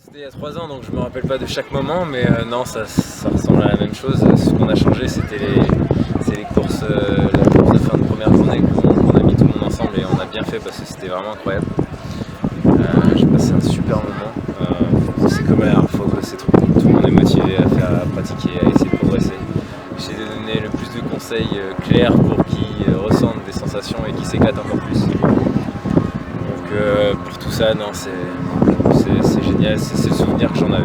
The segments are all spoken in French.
C'était il y a 3 ans, donc je me rappelle pas de chaque moment, mais non, ça ressemble à la même chose. Ce qu'on a changé, c'était les courses, la course de fin de première journée qu'on a mis tout le monde ensemble et on a bien fait parce que c'était vraiment incroyable. J'ai passé un super moment. C'est comme la dernière fois, tout le monde est motivé à pratiquer, à essayer de progresser. J'ai donné le plus de conseils clairs pour qu'ils ressentent des sensations et qu'ils s'éclatent encore plus. Donc pour tout ça, non, c'est génial, c'est le souvenir que j'en avais.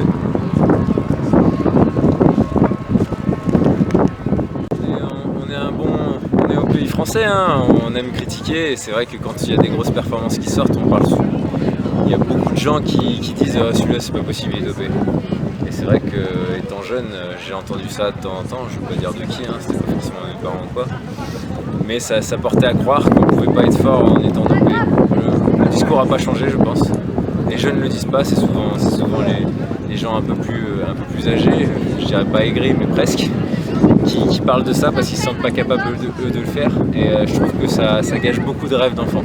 On est au pays français, hein, on aime critiquer et c'est vrai que quand il y a des grosses performances qui sortent, on parle souvent. Il y a beaucoup de gens qui disent celui-là c'est pas possible, il est dopé. Et c'est vrai que étant jeune, j'ai entendu ça de temps en temps, je ne veux pas dire de qui, hein, c'était pas forcément mes parents ou quoi. Mais ça portait à croire qu'on ne pouvait pas être fort en étant dopé. Le discours n'a pas changé, je pense. Les jeunes ne le disent pas, c'est souvent les gens un peu plus âgés, je dirais pas aigris mais presque, qui parlent de ça parce qu'ils ne se sentent pas capables de le faire. Et je trouve que ça gâche beaucoup de rêves d'enfants.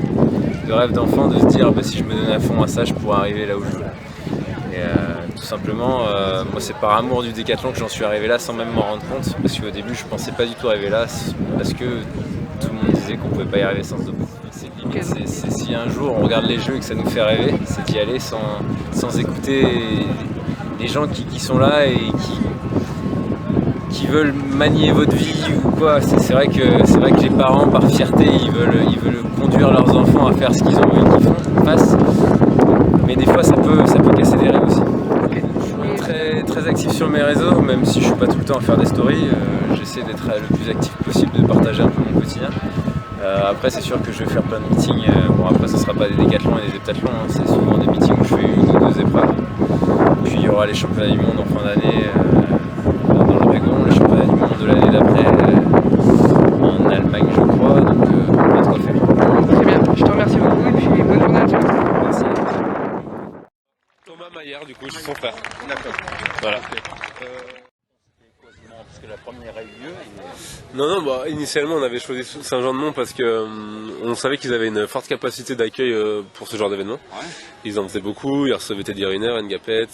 De rêves d'enfants de se dire si je me donnais à fond à ça, je pourrais arriver là où je veux. Et tout simplement, moi c'est par amour du décathlon que j'en suis arrivé là sans même m'en rendre compte. Parce qu'au début je pensais pas du tout arriver là parce que tout le monde disait qu'on pouvait pas y arriver sans se doper. C'est si un jour on regarde les jeux et que ça nous fait rêver, c'est d'y aller sans écouter les gens qui sont là et qui veulent manier votre vie ou quoi. C'est vrai que les parents par fierté ils veulent conduire leurs enfants à faire ce qu'ils ont envie qu'ils fassent. Mais des fois ça peut casser des rêves aussi. Je suis très actif sur mes réseaux, même si je suis pas tout le temps à faire des stories, j'essaie d'être le plus actif possible, de partager un peu mon quotidien. Après c'est sûr que je vais faire plein de meetings, bon après ce sera pas des décathlons et des heptathlons, hein, c'est souvent des meetings où je fais 1 ou 2 épreuves. Puis il y aura les championnats du monde en fin d'année dans l'Oregon, les championnats du monde de l'année d'après en Allemagne je crois, donc on a de quoi faire. Très bien, je te remercie beaucoup et puis bonne journée à toi. Merci. Thomas Maillard, du coup, je suis son frère. D'accord. Voilà. Parce que la première a eu lieu. Non, bah, initialement on avait choisi Saint-Jean-de-Mont parce que on savait qu'ils avaient une forte capacité d'accueil pour ce genre d'événement. Ouais. Ils en faisaient beaucoup, ils recevaient Teddy Riner, Ngapet,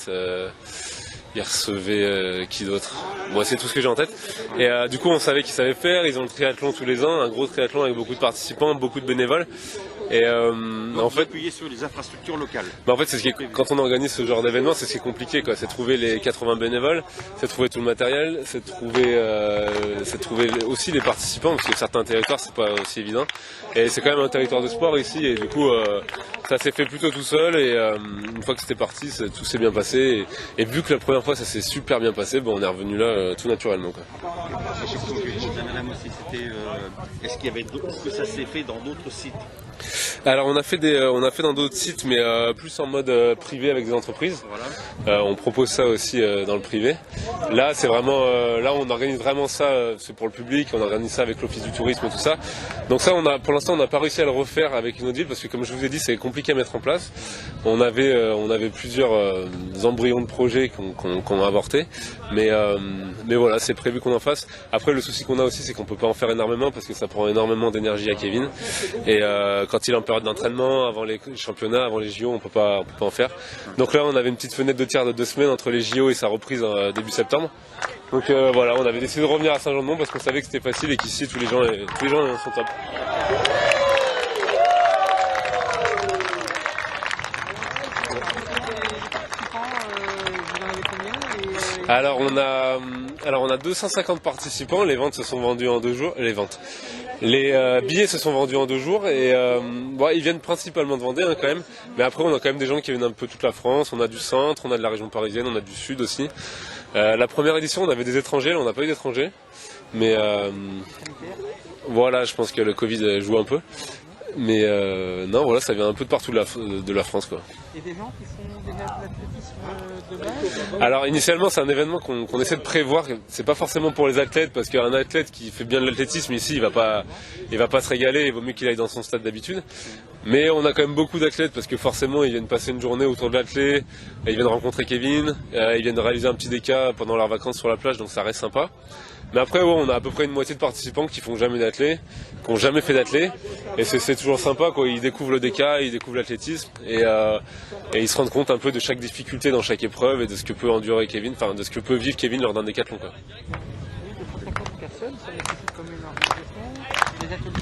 ils recevaient qui d'autre. Bon, c'est tout ce que j'ai en tête. Et du coup on savait qu'ils savaient faire, ils ont le triathlon tous les ans, un gros triathlon avec beaucoup de participants, beaucoup de bénévoles. Et en fait, appuyer sur les infrastructures locales. En fait, c'est quand on organise ce genre d'événement, c'est ce qui est compliqué, quoi. C'est trouver les 80 bénévoles, c'est trouver tout le matériel, c'est trouver aussi les participants, parce que certains territoires c'est pas aussi évident. Et c'est quand même un territoire de sport ici, et du coup, ça s'est fait plutôt tout seul. Et une fois que c'était parti, tout s'est bien passé. Et vu que la première fois ça s'est super bien passé, bon, on est revenu là tout naturellement, quoi. Est-ce que ça s'est fait dans d'autres sites? Alors on a fait dans d'autres sites, mais plus en mode privé avec des entreprises. Voilà. On propose ça aussi dans le privé. Là c'est vraiment, là on organise vraiment ça, c'est pour le public, on organise ça avec l'office du tourisme et tout ça. Donc ça pour l'instant on n'a pas réussi à le refaire avec une autre ville parce que comme je vous ai dit c'est compliqué à mettre en place. On avait plusieurs embryons de projets qu'on a avortés, mais voilà, c'est prévu qu'on en fasse. Après le souci qu'on a aussi c'est qu'on peut pas en faire énormément parce que ça prend énormément d'énergie à Kevin. Et quand il est en période d'entraînement, avant les championnats, avant les JO, on peut pas en faire. Donc là, on avait une petite fenêtre de tir de 2 semaines entre les JO et sa reprise début septembre. Donc voilà, on avait décidé de revenir à Saint-Jean-de-Mont parce qu'on savait que c'était facile et qu'ici tous les gens sont top. Alors on a 250 participants, les ventes se sont vendues en 2 jours, les billets se sont vendus en 2 jours et ils viennent principalement de Vendée quand même, mais après on a quand même des gens qui viennent un peu toute la France, on a du centre, on a de la région parisienne, on a du sud aussi. La première édition on avait des étrangers, là on n'a pas eu d'étrangers, mais voilà, je pense que le Covid joue un peu. Mais non, voilà, ça vient un peu de partout de la France, quoi. Et des gens qui sont déjà de l'athlétisme de base? Alors initialement c'est un événement qu'on essaie de prévoir, c'est pas forcément pour les athlètes parce qu'un athlète qui fait bien de l'athlétisme ici il va pas se régaler, il vaut mieux qu'il aille dans son stade d'habitude. Mais on a quand même beaucoup d'athlètes parce que forcément ils viennent passer une journée autour de l'athlète, ils viennent rencontrer Kevin, ils viennent réaliser un petit déca pendant leurs vacances sur la plage, donc ça reste sympa. Mais après ouais, on a à peu près une moitié de participants qui font jamais d'athlète, qui n'ont jamais fait d'athlète, et c'est toujours sympa quoi. Ils découvrent le déca, ils découvrent l'athlétisme et ils se rendent compte un peu de chaque difficulté dans chaque épreuve et de ce que peut endurer Kevin, enfin de ce que peut vivre Kevin lors d'un décathlon quoi. Oui, de 250 personnes, ça nécessite comme une organisation, des ateliers.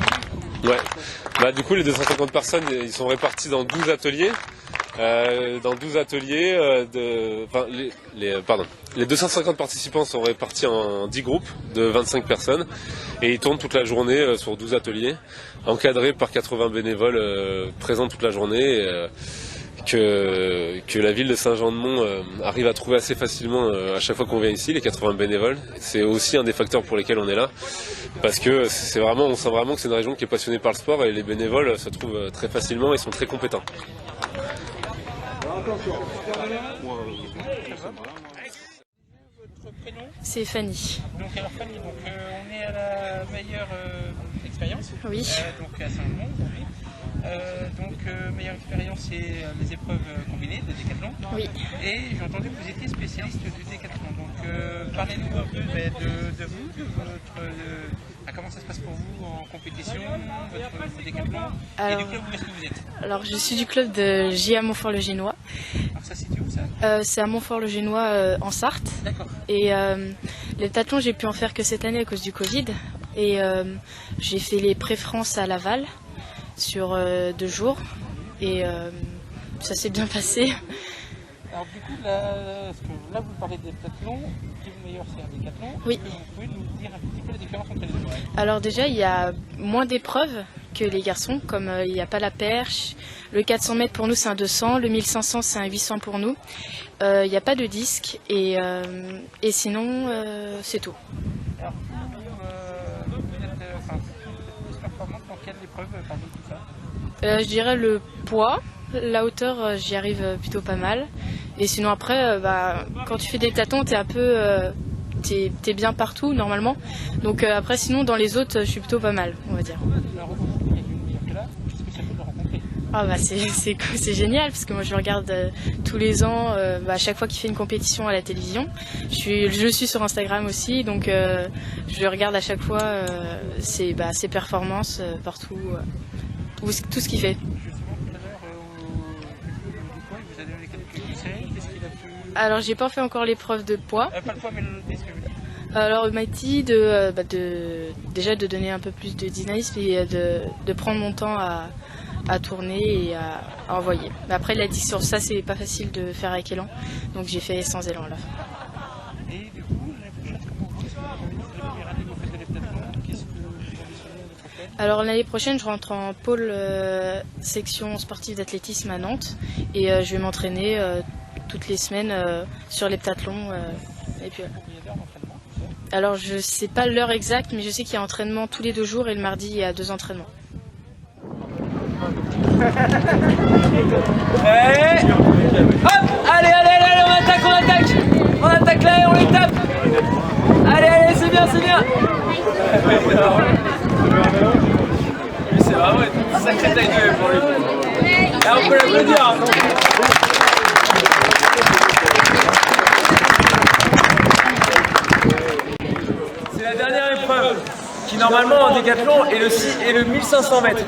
Ouais. Bah, du coup, les 250 personnes, ils sont répartis dans 12 ateliers. Les 250 participants sont répartis en 10 groupes de 25 personnes et ils tournent toute la journée sur 12 ateliers, encadrés par 80 bénévoles présents toute la journée. Que la ville de Saint-Jean-de-Mont arrive à trouver assez facilement à chaque fois qu'on vient ici, les 80 bénévoles. C'est aussi un des facteurs pour lesquels on est là, parce que on sent vraiment que c'est une région qui est passionnée par le sport et les bénévoles se trouvent très facilement et sont très compétents. Votre prénom? C'est Fanny. Donc alors Fanny, on est à la meilleure expérience. Oui. Donc à Saint-Jean aujourd'hui. Meilleure expérience, c'est les épreuves combinées de décathlon. Oui. Et j'ai entendu que vous étiez spécialiste du décathlon. Donc parlez-nous un peu de vous, de votre, comment ça se passe pour vous en compétition, votre décathlon, et du club où est-ce que vous êtes? Alors je suis du club de JA Montfort-le-Génois. Alors ça situe où ça? C'est à Montfort-le-Génois en Sarthe. D'accord. Et les décathlons, j'ai pu en faire que cette année à cause du Covid. Et j'ai fait les pré-France à Laval sur 2 jours et ça s'est bien passé. Alors du coup, là vous parlez des décathlons, qui est le meilleur, c'est un décathlon. Oui. Est-ce que vous pouvez nous dire un petit peu la différence entre les deux? Alors déjà, il y a moins d'épreuves que les garçons, comme il n'y a pas la perche. Le 400 mètres pour nous, c'est un 200. Le 1500, c'est un 800 pour nous. Il n'y a pas de disque et sinon, c'est tout. Alors vous êtes plus performante dans quelle épreuve parmi tout ça? Je dirais le poids, la hauteur, j'y arrive plutôt pas mal. Et sinon après, quand tu fais des tâtons, t'es un peu, t'es bien partout normalement. Donc après, sinon dans les autres, je suis plutôt pas mal, on va dire. Alors aujourd'hui, il y a une meilleure que là. Qu'est-ce que ça fait de le rencontrer? Ah bah c'est génial parce que moi je le regarde tous les ans, à chaque fois qu'il fait une compétition à la télévision. Je suis sur Instagram aussi, donc je le regarde à chaque fois ses performances partout, tout ce qu'il fait. Justement, tout à l'heure, du poids, il vous a donné quelques conseils. Qu'est-ce qu'il a pu... Alors j'ai pas fait encore l'épreuve de poids. Pas le poids, mais le disque, je veux dire. Alors il m'a dit déjà de donner un peu plus de dynamisme et de prendre mon temps à tourner et à envoyer. Mais après il a dit sur ça c'est pas facile de faire avec élan, donc j'ai fait sans élan à la fin. Et du coup, l'année prochaine, comment vous est-ce que c'est la première année que vous faites de l'heptathlon? Qu'est-ce que vous ambitionnez l'année prochaine? Alors l'année prochaine je rentre en pôle section sportive d'athlétisme à Nantes et je vais m'entraîner toutes les semaines sur l'heptathlon. Et puis, Combien d'heures d'entraînement? alors je sais pas l'heure exacte, mais je sais qu'il y a entraînement tous les 2 jours et le mardi il y a 2 entraînements. Et... hop, allez, on attaque là et on les tape. Allez, c'est bien. Lui, c'est vraiment une sacrée taille de pour lui. Là, on peut l'applaudir. C'est la dernière épreuve qui normalement en décathlon est le 1500 mètres.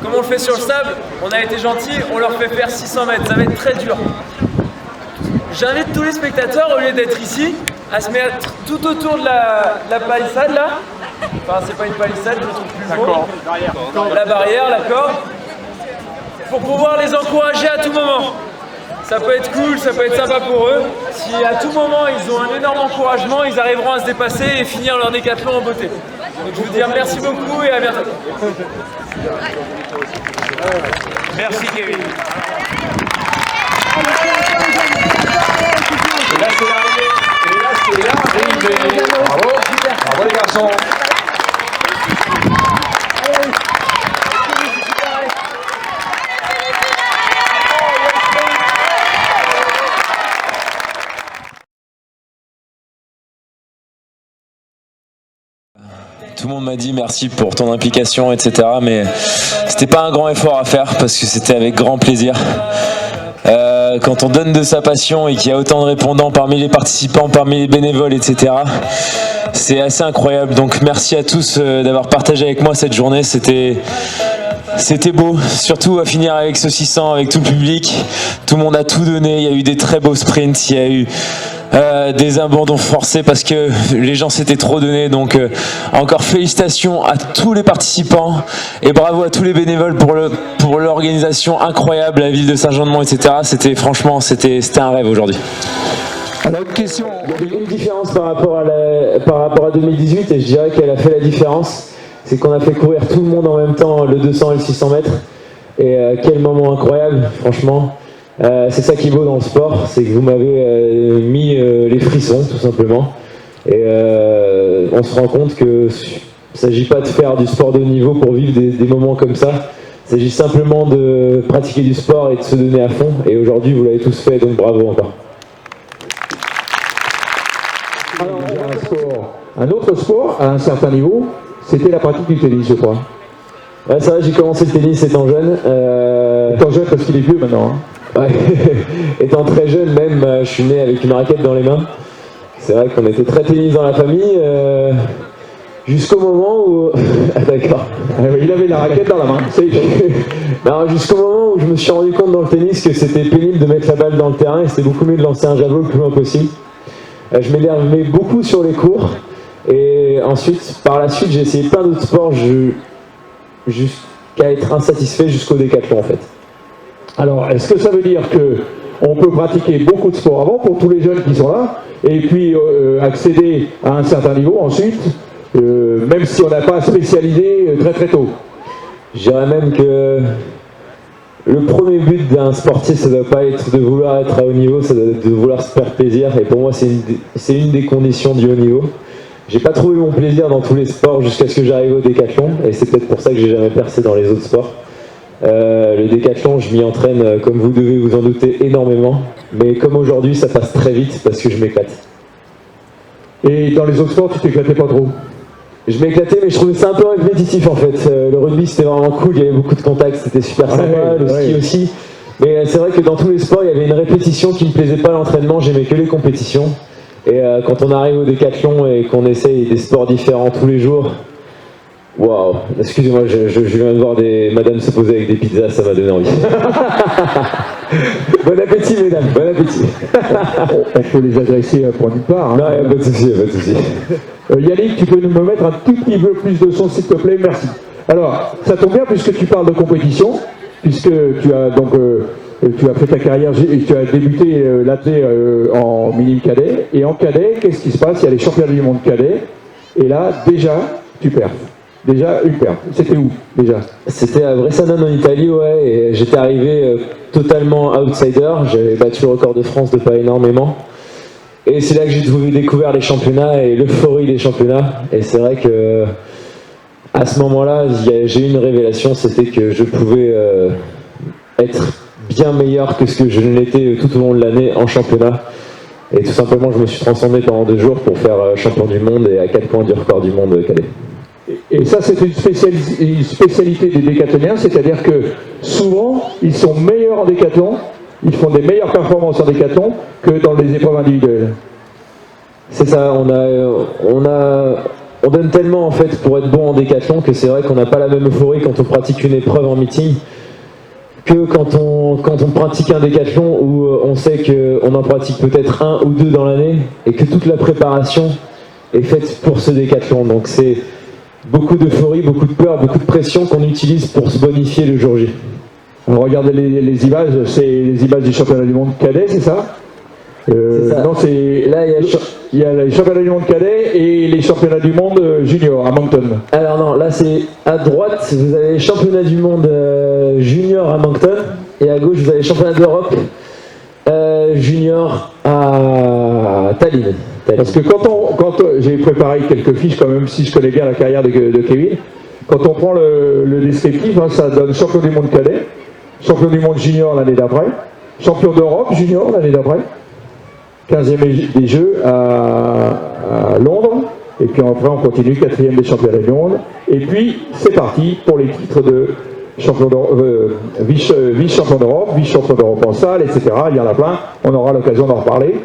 Comme on le fait sur le sable, on a été gentil, on leur fait faire 600 mètres, ça va être très dur. J'invite tous les spectateurs, au lieu d'être ici, à se mettre tout autour de la palissade là. Enfin, c'est pas une palissade, je trouve plus beau. La barrière, la corde. Pour pouvoir les encourager à tout moment. Ça peut être cool, ça peut être sympa pour eux. Si à tout moment ils ont un énorme encouragement, ils arriveront à se dépasser et finir leur décathlon en beauté. Donc je vous dis merci beaucoup et à bientôt. Merci Kevin. Et là c'est l'arrivée. Bravo les garçons. Tout le monde m'a dit merci pour ton implication, etc. Mais c'était pas un grand effort à faire parce que c'était avec grand plaisir. Quand on donne de sa passion et qu'il y a autant de répondants parmi les participants, parmi les bénévoles, etc., c'est assez incroyable. Donc merci à tous d'avoir partagé avec moi cette journée. C'était beau, surtout à finir avec ce 600, avec tout le public. Tout le monde a tout donné. Il y a eu des très beaux sprints. Il y a eu des abandons forcés parce que les gens s'étaient trop donnés. Donc encore félicitations à tous les participants et bravo à tous les bénévoles pour l'organisation incroyable, la ville de Saint-Jean-de-Mont, etc. Franchement, c'était un rêve aujourd'hui. Alors, une question. Il y a une différence par rapport à 2018 et je dirais qu'elle a fait la différence. C'est qu'on a fait courir tout le monde en même temps, le 200 et le 600 mètres. Et quel moment incroyable, franchement. C'est ça qui est beau dans le sport, c'est que vous m'avez mis les frissons, tout simplement. Et on se rend compte qu'il ne s'agit pas de faire du sport de haut niveau pour vivre des moments comme ça. Il s'agit simplement de pratiquer du sport et de se donner à fond. Et aujourd'hui, vous l'avez tous fait, donc bravo encore. Alors, un autre sport, à un certain niveau, c'était la pratique du tennis, je crois. Ouais, c'est vrai, j'ai commencé le tennis étant jeune. Étant jeune parce qu'il est vieux maintenant. Hein. Ouais. Étant très jeune même, je suis né avec une raquette dans les mains. C'est vrai qu'on était très tennis dans la famille, jusqu'au moment où... ah d'accord. Il avait la raquette dans la main. Non, jusqu'au moment où je me suis rendu compte dans le tennis que c'était pénible de mettre la balle dans le terrain et c'était beaucoup mieux de lancer un javelot le plus loin possible. Je m'énervais beaucoup sur les cours et ensuite, par la suite, j'ai essayé plein d'autres sports jusqu'à être insatisfait jusqu'au décathlon en fait. Alors, est-ce que ça veut dire qu'on peut pratiquer beaucoup de sports avant pour tous les jeunes qui sont là, et puis accéder à un certain niveau ensuite, même si on n'a pas spécialisé très très tôt? Je dirais même que le premier but d'un sportif, ça ne doit pas être de vouloir être à haut niveau, ça doit être de vouloir se faire plaisir, et pour moi c'est une des conditions du haut niveau. J'ai pas trouvé mon plaisir dans tous les sports jusqu'à ce que j'arrive au décathlon, et c'est peut-être pour ça que j'ai jamais percé dans les autres sports. Le décathlon, je m'y entraîne, comme vous devez vous en douter, énormément. Mais comme aujourd'hui, ça passe très vite parce que je m'éclate. Et dans les autres sports, tu t'éclatais pas trop? Je m'éclatais, mais je trouvais ça un peu répétitif en fait. Le rugby, c'était vraiment cool, il y avait beaucoup de contacts, c'était super sympa, le ski aussi. Mais c'est vrai que dans tous les sports, il y avait une répétition qui me plaisait pas à l'entraînement, j'aimais que les compétitions. Et quand on arrive au décathlon et qu'on essaye des sports différents tous les jours, waouh, excusez-moi, je viens de voir des madames se poser avec des pizzas, ça m'a donné envie. Bon appétit, mesdames, bon appétit. On peut les adresser pour une part. Hein. Non, il n'y a pas de souci, pas de souci. Yannick, tu peux me mettre un tout petit peu plus de son, s'il te plaît, merci. Alors, ça tombe bien puisque tu parles de compétition, puisque tu as donc tu as fait ta carrière, tu as débuté l'athlète en minime cadet, et en cadet, qu'est-ce qui se passe? Il y a les championnats du monde cadet, et là, déjà, tu perds. Déjà, une perte. C'était où, déjà? C'était à Bressanone en Italie, ouais, et j'étais arrivé totalement outsider. J'avais battu le record de France de pas énormément. Et c'est là que j'ai découvert les championnats et l'euphorie des championnats. Et c'est vrai que à ce moment-là, j'ai eu une révélation, c'était que je pouvais être bien meilleur que ce que je ne l'étais tout au long de l'année en championnat. Et tout simplement, je me suis transformé pendant 2 jours pour faire champion du monde et à 4 points du record du monde cadet. Et ça, c'est une spécialité des décathloniens, c'est-à-dire que souvent, ils sont meilleurs en décathlon, ils font des meilleures performances en décathlon que dans les épreuves individuelles. C'est ça, on donne tellement en fait pour être bon en décathlon que c'est vrai qu'on n'a pas la même euphorie quand on pratique une épreuve en meeting que quand on pratique un décathlon où on sait qu'on en pratique peut-être 1 ou 2 dans l'année et que toute la préparation est faite pour ce décathlon. Donc c'est beaucoup d'euphorie, beaucoup de peur, beaucoup de pression qu'on utilise pour se bonifier le jour J. Alors regardez les images, c'est les images du championnat du monde cadet, c'est ça? C'est ça. Non, c'est là il y a les championnats du monde cadet et les championnats du monde junior à Moncton. Alors non, là c'est à droite, vous avez les championnats du monde junior à Moncton et à gauche vous avez les championnats d'Europe junior à Tallinn. Parce que quand j'ai préparé quelques fiches, quand même, si je connais bien la carrière de Kevin, quand on prend le descriptif, hein, ça donne champion du monde cadet, champion du monde junior l'année d'après, champion d'Europe junior l'année d'après, 15e des Jeux à Londres, Et puis après, on continue, 4e des championnats du monde. Et puis, c'est parti pour les titres de vice-champion d'Europe, vice-champion d'Europe en salle, etc. Il y en a plein, on aura l'occasion d'en reparler.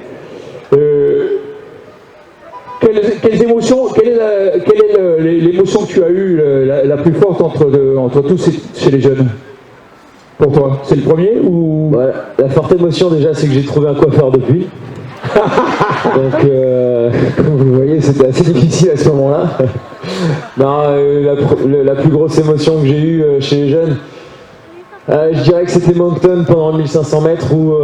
Quelles émotions, quelle est l'émotion que tu as eue la plus forte entre tous chez les jeunes? Pour toi, c'est le premier ou... Ouais, la forte émotion déjà, c'est que j'ai trouvé un coiffeur depuis. Donc, comme vous le voyez, c'était assez difficile à ce moment-là. Non, la plus grosse émotion que j'ai eue chez les jeunes, je dirais que c'était Moncton pendant le 1500 mètres où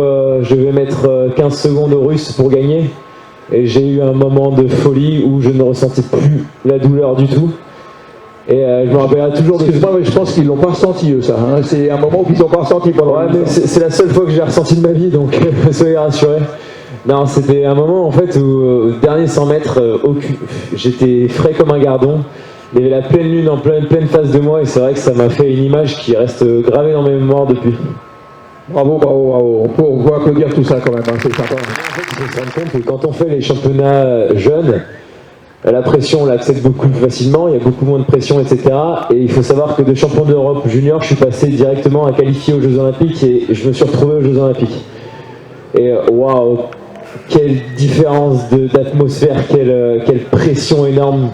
je vais mettre 15 secondes aux Russes pour gagner. Et j'ai eu un moment de folie où je ne ressentais plus la douleur du tout. Et je me rappellerai toujours de... Excuse-moi, mais je pense qu'ils l'ont pas ressenti eux, ça. Hein. C'est un moment qu'ils n'ont pas ressenti pendant... Ouais, mais c'est la seule fois que j'ai ressenti de ma vie, donc soyez rassurés. Non, c'était un moment en fait où, au dernier 100 mètres, j'étais frais comme un gardon. Il y avait la pleine lune en pleine face de moi et c'est vrai que ça m'a fait une image qui reste gravée dans mes mémoires depuis. Bravo, bravo, bravo. On peut applaudir tout ça quand même, hein. C'est sympa. En fait, il faut se rendre compte que quand on fait les championnats jeunes, la pression on l'accepte beaucoup plus facilement, il y a beaucoup moins de pression, etc. Et il faut savoir que de champion d'Europe junior, je suis passé directement à qualifier aux Jeux Olympiques et je me suis retrouvé aux Jeux Olympiques. Et waouh, quelle différence d'atmosphère, quelle pression énorme.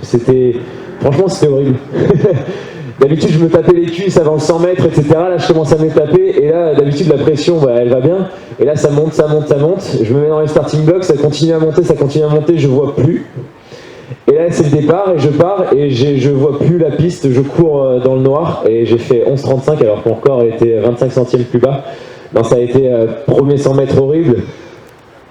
Franchement, c'était horrible. D'habitude, je me tapais les cuisses avant le 100 mètres, etc. Là, je commence à me taper. Et là, d'habitude, la pression, elle va bien. Et là, ça monte, ça monte, ça monte. Je me mets dans les starting blocks, ça continue à monter, je vois plus. Et là, c'est le départ, et je pars, et je vois plus la piste, je cours dans le noir. Et j'ai fait 11,35 alors que mon record était 25 centièmes plus bas. Non, ça a été premier 100 mètres horrible.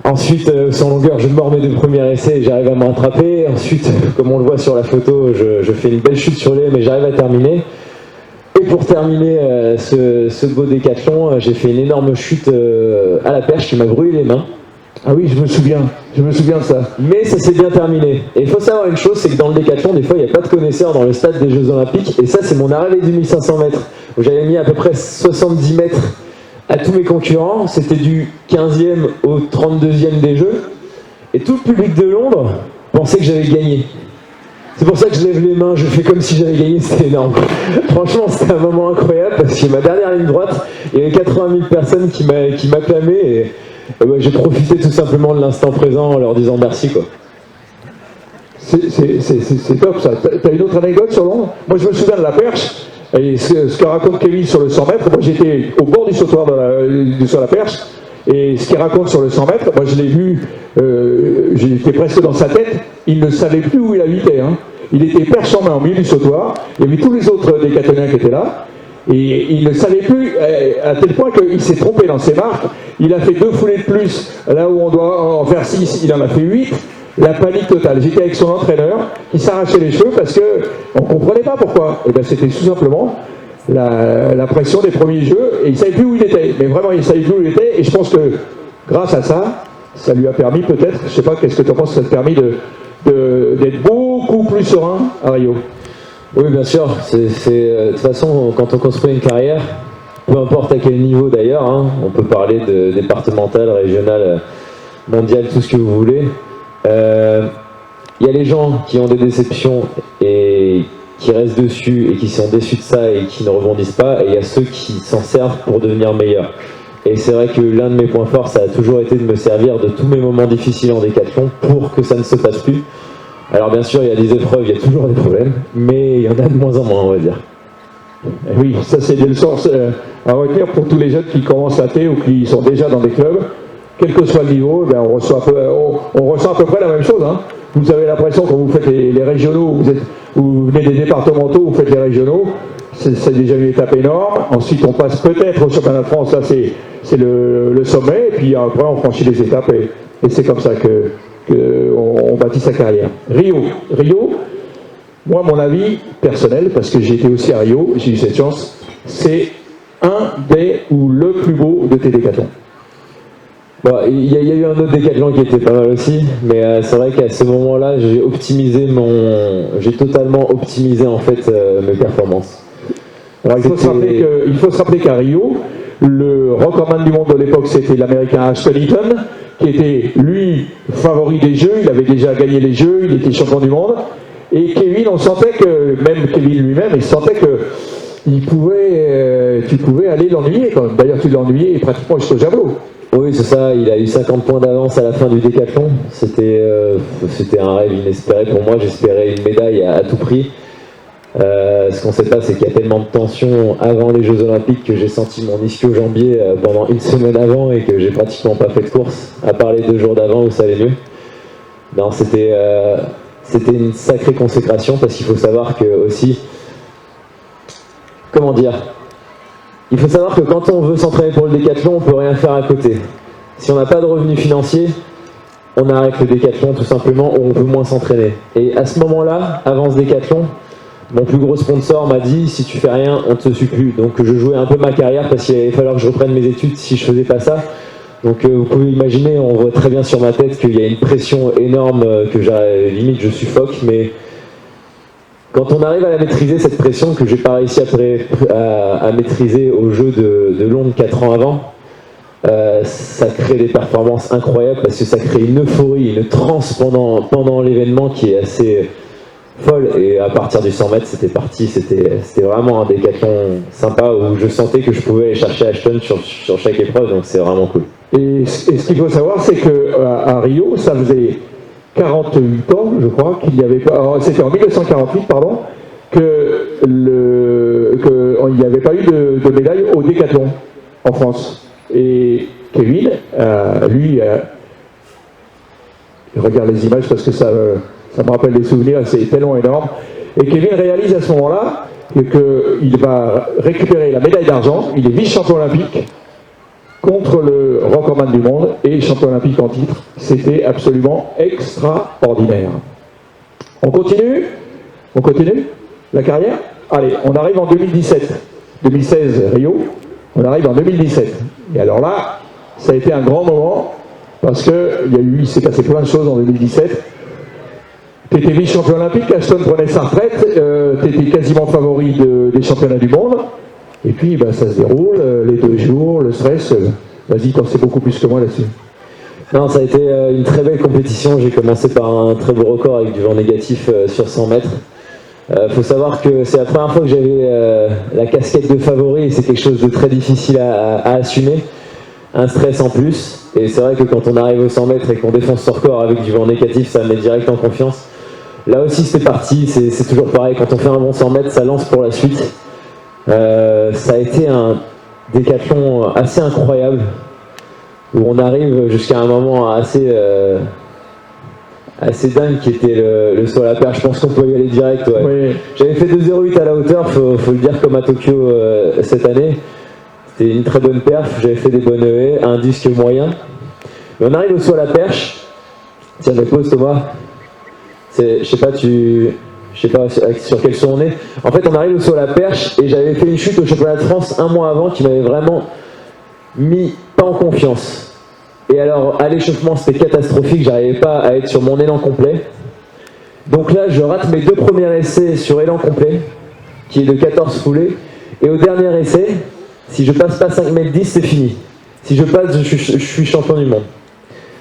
Ensuite, sans longueur, je mords mes 2 premiers essais et j'arrive à me rattraper. Ensuite, comme on le voit sur la photo, je fais une belle chute sur les, mais j'arrive à terminer. Et pour terminer ce beau décathlon, j'ai fait une énorme chute à la perche qui m'a brûlé les mains. Ah oui, je me souviens de ça. Mais ça s'est bien terminé. Et il faut savoir une chose, c'est que dans le décathlon, des fois, il n'y a pas de connaisseurs dans le stade des Jeux Olympiques. Et ça, c'est mon arrivée du 1500 mètres, où j'avais mis à peu près 70 mètres à tous mes concurrents. C'était du 15e au 32e des Jeux. Et tout le public de Londres pensait que j'avais gagné. C'est pour ça que je lève les mains, je fais comme si j'avais gagné, c'était énorme. Franchement, c'était un moment incroyable parce que ma dernière ligne droite, il y avait 80 000 personnes qui m'acclamaient et j'ai profité tout simplement de l'instant présent en leur disant merci, quoi. C'est top ça. T'as une autre anecdote sur Londres? Moi je me souviens de la perche, et ce que raconte Kevin sur le 100 mètres, moi j'étais au bord du sautoir sur la perche, et ce qu'il raconte sur le 100 mètres, moi je l'ai vu, j'étais presque dans sa tête, il ne savait plus où il habitait. Hein. Il était perche en main au milieu du sautoir, il y avait tous les autres décathloniens qui étaient là, et il ne savait plus, à tel point qu'il s'est trompé dans ses marques. Il a fait 2 foulées de plus, là où on doit en faire 6, il en a fait 8. La panique totale. J'étais avec son entraîneur qui s'arrachait les cheveux parce qu'on ne comprenait pas pourquoi. Et ben c'était tout simplement la pression des premiers jeux et il ne savait plus où il était. Mais vraiment, il ne savait plus où il était et je pense que grâce à ça, ça lui a permis peut-être, je ne sais pas, qu'est-ce que tu en penses, ça t'a permis d'être beaucoup plus serein à Rio. Oui, bien sûr. De toute façon, quand on construit une carrière, peu importe à quel niveau d'ailleurs, hein, on peut parler de départemental, régional, mondial, tout ce que vous voulez. Il y a les gens qui ont des déceptions et qui restent dessus et qui sont déçus de ça et qui ne rebondissent pas, et il y a ceux qui s'en servent pour devenir meilleurs. Et c'est vrai que l'un de mes points forts, ça a toujours été de me servir de tous mes moments difficiles en décathlon pour que ça ne se passe plus. Alors bien sûr, il y a des épreuves, il y a toujours des problèmes, mais il y en a de moins en moins, on va dire. Et oui, ça c'est des leçons à retenir pour tous les jeunes qui commencent à thé ou qui sont déjà dans des clubs. Quel que soit le niveau, ben on ressent à peu près la même chose. Hein. Vous avez l'impression quand vous faites les régionaux, vous venez des départementaux, vous faites les régionaux, c'est déjà une étape énorme. Ensuite, on passe peut-être au championnat de France, là c'est le sommet, et puis après on franchit les étapes, et c'est comme ça qu'on bâtit sa carrière. Rio, moi mon avis personnel, parce que j'ai été aussi à Rio, j'ai eu cette chance, c'est un des ou le plus beau de tes décathlons. Bon, il y a eu un autre décathlon qui était pas mal aussi, mais c'est vrai qu'à ce moment-là, j'ai totalement optimisé en fait mes performances. Alors, il faut se rappeler qu'à Rio, le recordman du monde de l'époque, c'était l'américain Ashton Eaton, qui était, lui, favori des Jeux, il avait déjà gagné les Jeux, il était champion du monde. Et Kevin, on sentait que, même Kevin lui-même, il sentait que tu pouvais aller l'ennuyer quand même. D'ailleurs, tu l'as ennuyé pratiquement jusqu'au javelot. Oui, c'est ça, il a eu 50 points d'avance à la fin du décathlon. C'était un rêve inespéré pour moi, j'espérais une médaille à tout prix. Ce qu'on ne sait pas, c'est qu'il y a tellement de tension avant les Jeux Olympiques que j'ai senti mon ischio-jambier pendant une semaine avant et que j'ai pratiquement pas fait de course, à part les 2 jours d'avant où ça allait mieux. Non, c'était une sacrée consécration parce qu'il faut savoir que aussi, comment dire, il faut savoir que quand on veut s'entraîner pour le décathlon, on peut rien faire à côté. Si on n'a pas de revenus financiers, on arrête le décathlon tout simplement ou on peut moins s'entraîner. Et à ce moment-là, avant ce décathlon, mon plus gros sponsor m'a dit si tu fais rien, on ne te suit plus. Donc je jouais un peu ma carrière parce qu'il allait falloir que je reprenne mes études si je faisais pas ça. Donc vous pouvez imaginer, on voit très bien sur ma tête qu'il y a une pression énorme, que limite je suffoque, mais quand on arrive à la maîtriser, cette pression que j'ai pas réussi à maîtriser au jeu de Londres 4 ans avant, ça crée des performances incroyables parce que ça crée une euphorie, une transe pendant l'événement qui est assez folle. Et à partir du 100 mètres, c'était parti, c'était vraiment un décathlon sympa où je sentais que je pouvais aller chercher Ashton sur chaque épreuve, donc c'est vraiment cool. Et ce qu'il faut savoir, c'est qu'à Rio, ça faisait 48 ans, je crois, qu'il n'y avait pas. C'était en 1948, pardon, qu'il n'y avait pas eu de médaille au décathlon en France. Et Kevin, lui, il regarde les images parce que ça me rappelle des souvenirs, c'est tellement énorme. Et Kevin réalise à ce moment-là qu'il va récupérer la médaille d'argent, il est vice-champion olympique contre le recordman du monde et champion olympique en titre. C'était absolument extraordinaire. On continue la carrière. Allez, on arrive en 2017. 2016, Rio, on arrive en 2017. Et alors là, ça a été un grand moment parce qu'il s'est passé plein de choses en 2017. Tu étais vice-champion olympique, Ashton prenait sa retraite, tu étais quasiment favori des championnats du monde. Et puis ça se déroule, les 2 jours, le stress, vas-y, t'en sais beaucoup plus que moi là-dessus. Non, ça a été une très belle compétition, j'ai commencé par un très beau record avec du vent négatif sur 100 mètres. Faut savoir que c'est la première fois que j'avais la casquette de favori et c'est quelque chose de très difficile à assumer, un stress en plus. Et c'est vrai que quand on arrive aux 100 mètres et qu'on défonce son record avec du vent négatif, ça me met direct en confiance. Là aussi c'était parti, c'est toujours pareil, quand on fait un bon 100 mètres, ça lance pour la suite. Ça a été un décathlon assez incroyable où on arrive jusqu'à un moment assez dingue qui était le saut à la perche. Je pense qu'on peut y aller direct. Ouais. Oui. J'avais fait 2,08 à la hauteur, faut le dire, comme à Tokyo cette année. C'était une très bonne perf, j'avais fait des bonnes haies, un disque moyen. Mais on arrive au saut à la perche. Tiens, je pose Thomas. Je sais pas sur quel saut on est. En fait, on arrive au saut à la perche et j'avais fait une chute au championnat de France un mois avant qui m'avait vraiment mis pas en confiance. Et alors, à l'échauffement, c'était catastrophique, j'arrivais pas à être sur mon élan complet. Donc là, je rate mes 2 premiers essais sur élan complet, qui est de 14 foulées. Et au dernier essai, si je passe pas 5 mètres 10, c'est fini. Si je passe, je suis champion du monde.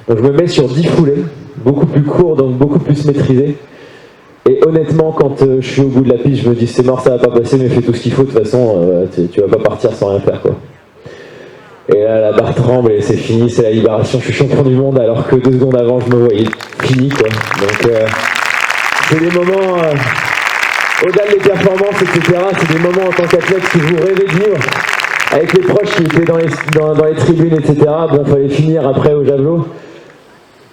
Donc je me mets sur 10 foulées, beaucoup plus court, donc beaucoup plus maîtrisé. Et honnêtement, quand je suis au bout de la piste, je me dis c'est mort, ça va pas passer, mais fais tout ce qu'il faut, de toute façon, tu vas pas partir sans rien faire, quoi. Et là, la barre tremble et c'est fini, c'est la libération, je suis champion du monde, alors que 2 secondes avant, je me voyais fini, quoi. Donc, c'est des moments, au-delà des performances, etc., c'est des moments en tant qu'athlète que vous rêvez de vivre, avec les proches qui étaient dans les tribunes, etc. Bon, fallait finir après au javelot.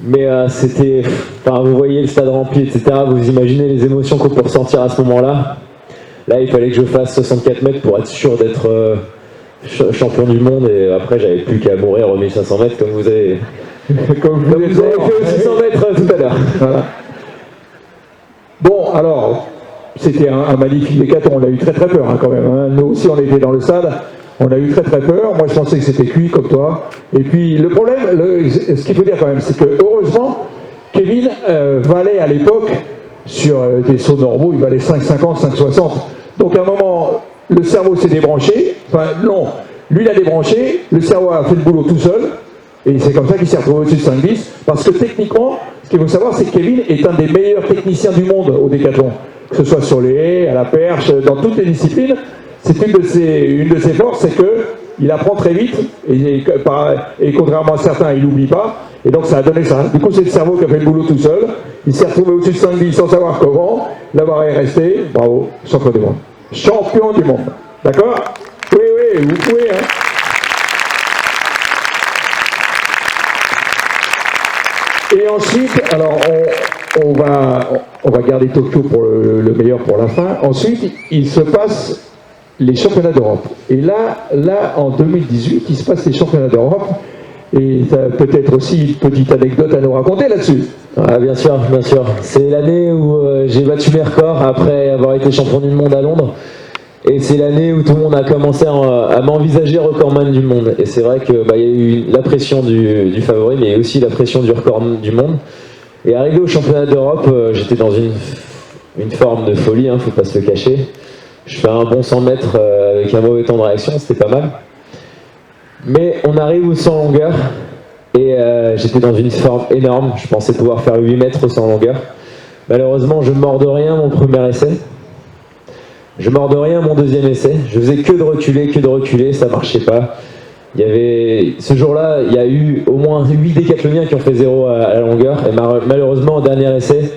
Mais c'était, enfin, vous voyez le stade rempli, etc. Vous imaginez les émotions qu'on peut ressentir à ce moment-là. Là, il fallait que je fasse 64 mètres pour être sûr d'être champion du monde. Et après, j'avais plus qu'à mourir au 1500 mètres, comme vous avez fait au 600 mètres tout à l'heure. Voilà. Bon, alors, c'était un magnifique décathlon. On a eu très très peur, hein, quand même. Hein. Nous aussi, on était dans le stade. On a eu très très peur, moi je pensais que c'était cuit comme toi. Et puis le problème, ce qu'il faut dire quand même, c'est que heureusement, Kevin valait à l'époque, sur des sauts normaux, il valait 5,50, 5,60. Donc à un moment, le cerveau s'est débranché, enfin non, lui il a débranché, le cerveau a fait le boulot tout seul, Et c'est comme ça qu'il s'est retrouvé au-dessus de 5-10, parce que techniquement, ce qu'il faut savoir, c'est que Kevin est un des meilleurs techniciens du monde au décathlon. Que ce soit sur les haies, à la perche, dans toutes les disciplines, c'est une de ses forces, c'est qu'il apprend très vite, et contrairement à certains, il n'oublie pas, et donc ça a donné ça. Du coup, c'est le cerveau qui a fait le boulot tout seul, il s'est retrouvé au-dessus de 5-10 sans savoir comment, la barre est restée, bravo, champion du monde. Champion du monde, d'accord? Oui, vous pouvez, hein. Et ensuite, alors on va garder Tokyo pour le meilleur pour la fin. Ensuite, il se passe les championnats d'Europe. Et là, en 2018, il se passe les championnats d'Europe. Et tu as peut-être aussi une petite anecdote à nous raconter là-dessus. Ah, bien sûr, bien sûr. C'est l'année où j'ai battu mes records après avoir été champion du monde à Londres. Et c'est l'année où tout le monde a commencé à m'envisager recordman du monde. Et c'est vrai qu'il y a eu la pression du favori, mais aussi la pression du record du monde. Et arrivé au championnat d'Europe, j'étais dans une forme de folie, faut pas se le cacher. Je fais un bon 100 mètres avec un mauvais temps de réaction, c'était pas mal. Mais on arrive au 100 longueur, et j'étais dans une forme énorme. Je pensais pouvoir faire 8 mètres au 100 longueur. Malheureusement, je ne mords de rien mon premier essai. Je mords de rien mon deuxième essai, je faisais que de reculer, ça marchait pas. Ce jour-là, il y a eu au moins 8 décathloniens qui ont fait 0 à la longueur, et malheureusement, au dernier essai,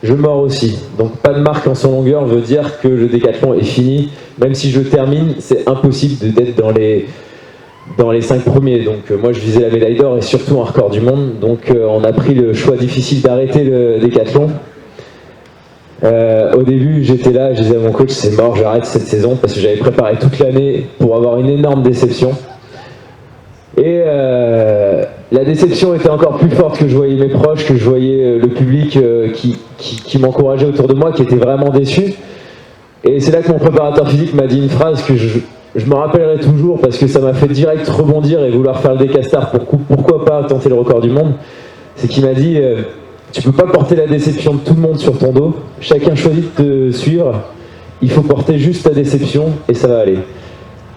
je mords aussi. Donc pas de marque en 100 longueur veut dire que le décathlon est fini. Même si je termine, c'est impossible d'être dans les 5 premiers. Donc moi, je visais la médaille d'or et surtout un record du monde. Donc on a pris le choix difficile d'arrêter le décathlon. Au début, j'étais là, je disais à mon coach, c'est mort, j'arrête cette saison, parce que j'avais préparé toute l'année pour avoir une énorme déception. Et la déception était encore plus forte que je voyais mes proches, que je voyais le public qui m'encourageait autour de moi, qui était vraiment déçu. Et c'est là que mon préparateur physique m'a dit une phrase que je me rappellerai toujours, parce que ça m'a fait direct rebondir et vouloir faire le décastard, pourquoi pas tenter le record du monde. C'est qu'il m'a dit... tu peux pas porter la déception de tout le monde sur ton dos. Chacun choisit de te suivre. Il faut porter juste ta déception et ça va aller.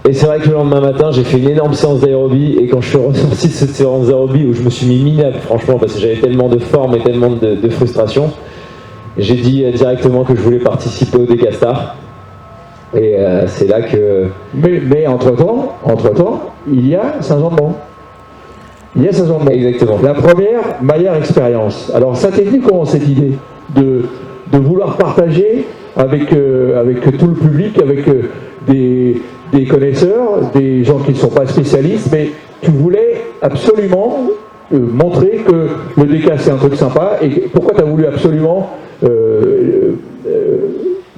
Et c'est vrai que le lendemain matin, j'ai fait une énorme séance d'aérobie. Et quand je suis ressorti de cette séance d'aérobie où je me suis mis minable, franchement, parce que j'avais tellement de forme et tellement de frustration, j'ai dit directement que je voulais participer au décastard. Et c'est là que... Mais entre-temps, il y a Saint-Jean-de-Mont. Exactement. La première, Maillard Expérience. Alors, ça t'est venu comment cette idée de vouloir partager avec tout le public, avec des connaisseurs, des gens qui ne sont pas spécialistes, mais tu voulais absolument montrer que le DK c'est un truc sympa, et pourquoi tu as voulu absolument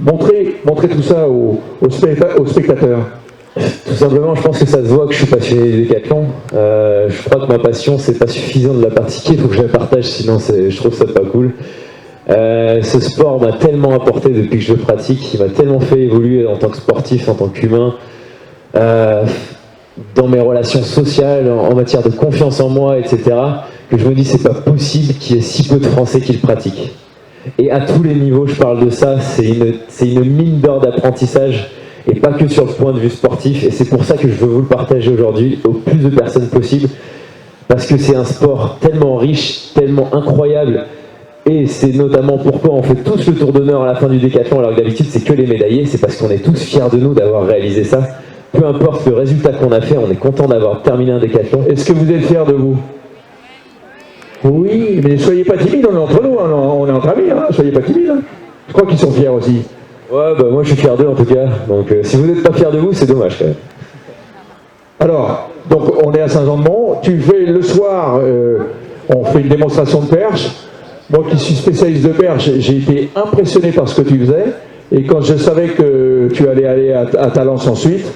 montrer tout ça aux spectateurs? Tout simplement, je pense que ça se voit que je suis passionné du décathlon. Je crois que ma passion, c'est pas suffisant de la pratiquer, il faut que je la partage, sinon je trouve ça pas cool. Ce sport m'a tellement apporté depuis que je le pratique, il m'a tellement fait évoluer en tant que sportif, en tant qu'humain, dans mes relations sociales, en matière de confiance en moi, etc., que je me dis c'est pas possible qu'il y ait si peu de Français qui le pratiquent. Et à tous les niveaux, je parle de ça, c'est une mine d'or d'apprentissage. Et pas que sur le point de vue sportif, et c'est pour ça que je veux vous le partager aujourd'hui au plus de personnes possible, parce que c'est un sport tellement riche, tellement incroyable, et c'est notamment pourquoi on fait tous le tour d'honneur à la fin du décathlon, alors que d'habitude c'est que les médaillés, c'est parce qu'on est tous fiers de nous d'avoir réalisé ça. Peu importe le résultat qu'on a fait, on est content d'avoir terminé un décathlon. Est-ce que vous êtes fiers de vous? Oui, mais soyez pas timides, on est entre nous, on est entre amis, soyez pas timides. Je crois qu'ils sont fiers aussi. Ouais, moi je suis fier d'eux en tout cas, donc si vous n'êtes pas fiers de vous, c'est dommage quand même. Alors, donc on est à Saint-Jean-de-Mont, tu fais le soir, on fait une démonstration de perche. Moi qui suis spécialiste de perche, j'ai été impressionné par ce que tu faisais, et quand je savais que tu allais aller à Talence ensuite,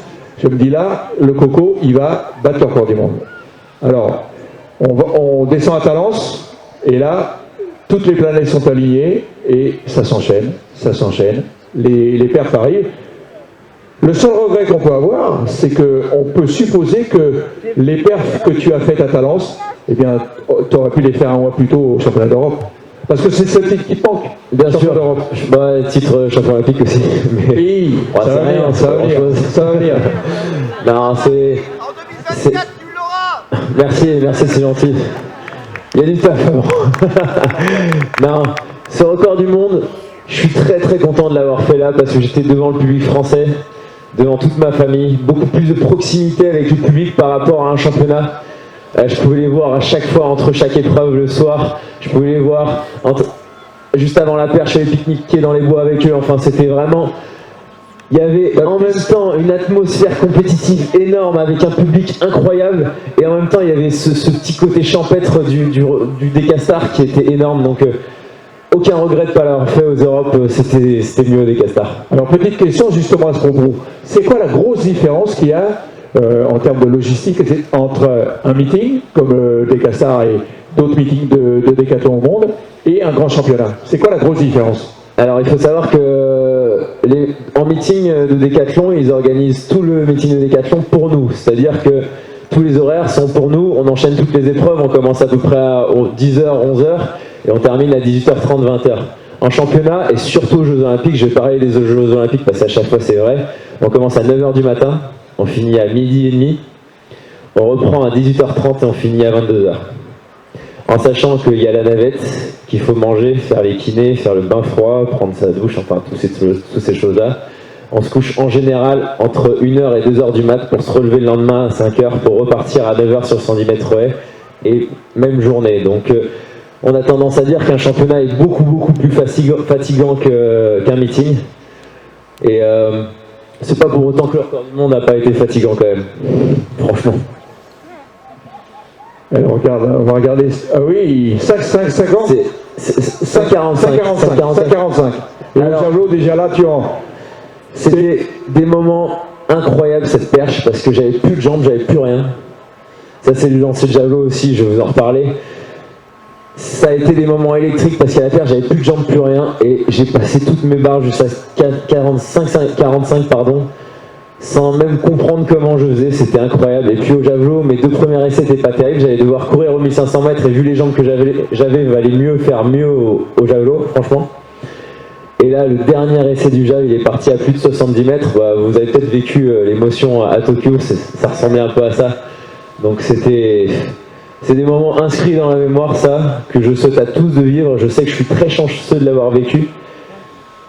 je me dis là, le coco, il va battre le record du monde. Alors, on descend à Talence, et là, toutes les planètes sont alignées, et ça s'enchaîne. Les perfs arrivent. Le seul regret qu'on peut avoir, c'est qu'on peut supposer que les perfs que tu as faites à Talence, eh bien, tu aurais pu les faire un mois plus tôt au championnat d'Europe. Parce que c'est ce titre qui manque. Bien sûr. Titre champion olympique aussi. Mais... Oui, ça va venir. Non, c'est... En 2024, tu l'auras. Merci, c'est gentil. Il y a du taf avant. Non, ce record du monde, je suis très content de l'avoir fait là parce que j'étais devant le public français, devant toute ma famille, beaucoup plus de proximité avec le public par rapport à un championnat. Je pouvais les voir à chaque fois entre chaque épreuve le soir, je pouvais les voir juste avant la perche, j'avais pique-niqué dans les bois avec eux, enfin c'était vraiment... Il y avait en même temps une atmosphère compétitive énorme avec un public incroyable et en même temps il y avait ce petit côté champêtre du Décastars qui était énorme, donc aucun regret de ne pas l'avoir fait aux Europes, c'était mieux au Décastars. Alors petite question justement à ce propos, c'est quoi la grosse différence qu'il y a en termes de logistique entre un meeting comme Décastars et d'autres meetings de décathlon au monde et un grand championnat? C'est quoi la grosse différence? Alors il faut savoir que en meeting de décathlon, ils organisent tout le meeting de décathlon pour nous. C'est-à-dire que tous les horaires sont pour nous, on enchaîne toutes les épreuves, on commence à peu près à 10h, 11h et on termine à 18h30, 20h. En championnat et surtout aux Jeux Olympiques, je vais parler des Jeux Olympiques parce qu'à chaque fois c'est vrai, on commence à 9h du matin, on finit à 12h30, on reprend à 18h30 et on finit à 22h. En sachant qu'il y a la navette, qu'il faut manger, faire les kinés, faire le bain froid, prendre sa douche, enfin toutes ces choses-là. On se couche en général entre 1h et 2h du mat pour se relever le lendemain à 5h pour repartir à 9h sur 110 mètres haies et même journée. Donc on a tendance à dire qu'un championnat est beaucoup plus fatigant qu'un meeting. Et c'est pas pour autant que le record du monde n'a pas été fatigant quand même, franchement. Alors, on va regarder. Ah oui, 5,50 c'est 5,45. Et le javelot, déjà là, tu en... C'était des moments incroyables cette perche parce que j'avais plus de jambes, j'avais plus rien. Ça, c'est le lancer de javelot aussi, je vais vous en reparler. Ça a été des moments électriques parce qu'à la perche, j'avais plus de jambes, plus rien. Et j'ai passé toutes mes barres jusqu'à 45, pardon. Sans même comprendre comment je faisais, c'était incroyable. Et puis au javelot, mes 2 premiers essais n'étaient pas terribles, j'allais devoir courir aux 1500 mètres et vu les jambes que j'avais, valait mieux faire mieux au javelot, franchement. Et là, le dernier essai du javelot, il est parti à plus de 70 mètres. Bah, vous avez peut-être vécu l'émotion à Tokyo, ça ressemblait un peu à ça. Donc c'est des moments inscrits dans la mémoire, ça, que je souhaite à tous de vivre. Je sais que je suis très chanceux de l'avoir vécu.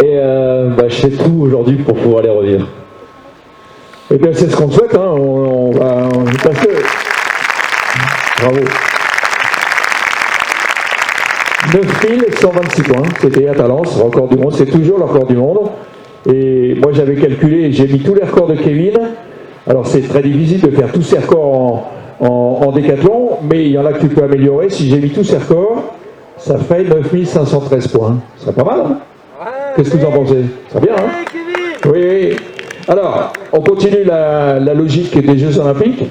Et je fais tout aujourd'hui pour pouvoir les revivre. Eh bien, c'est ce qu'on souhaite, hein. Parce que... Bravo. 9126 points, c'était à Talence, record du monde, c'est toujours le record du monde. Et moi, j'avais calculé, j'ai mis tous les records de Kevin. Alors, c'est très difficile de faire tous ces records en décathlon, mais il y en a que tu peux améliorer. Si j'ai mis tous ces records, ça fait 9513 points. Ce serait pas mal, hein? Qu'est-ce que vous en pensez? Ça bien, hein? Oui. Alors, on continue la logique des Jeux Olympiques,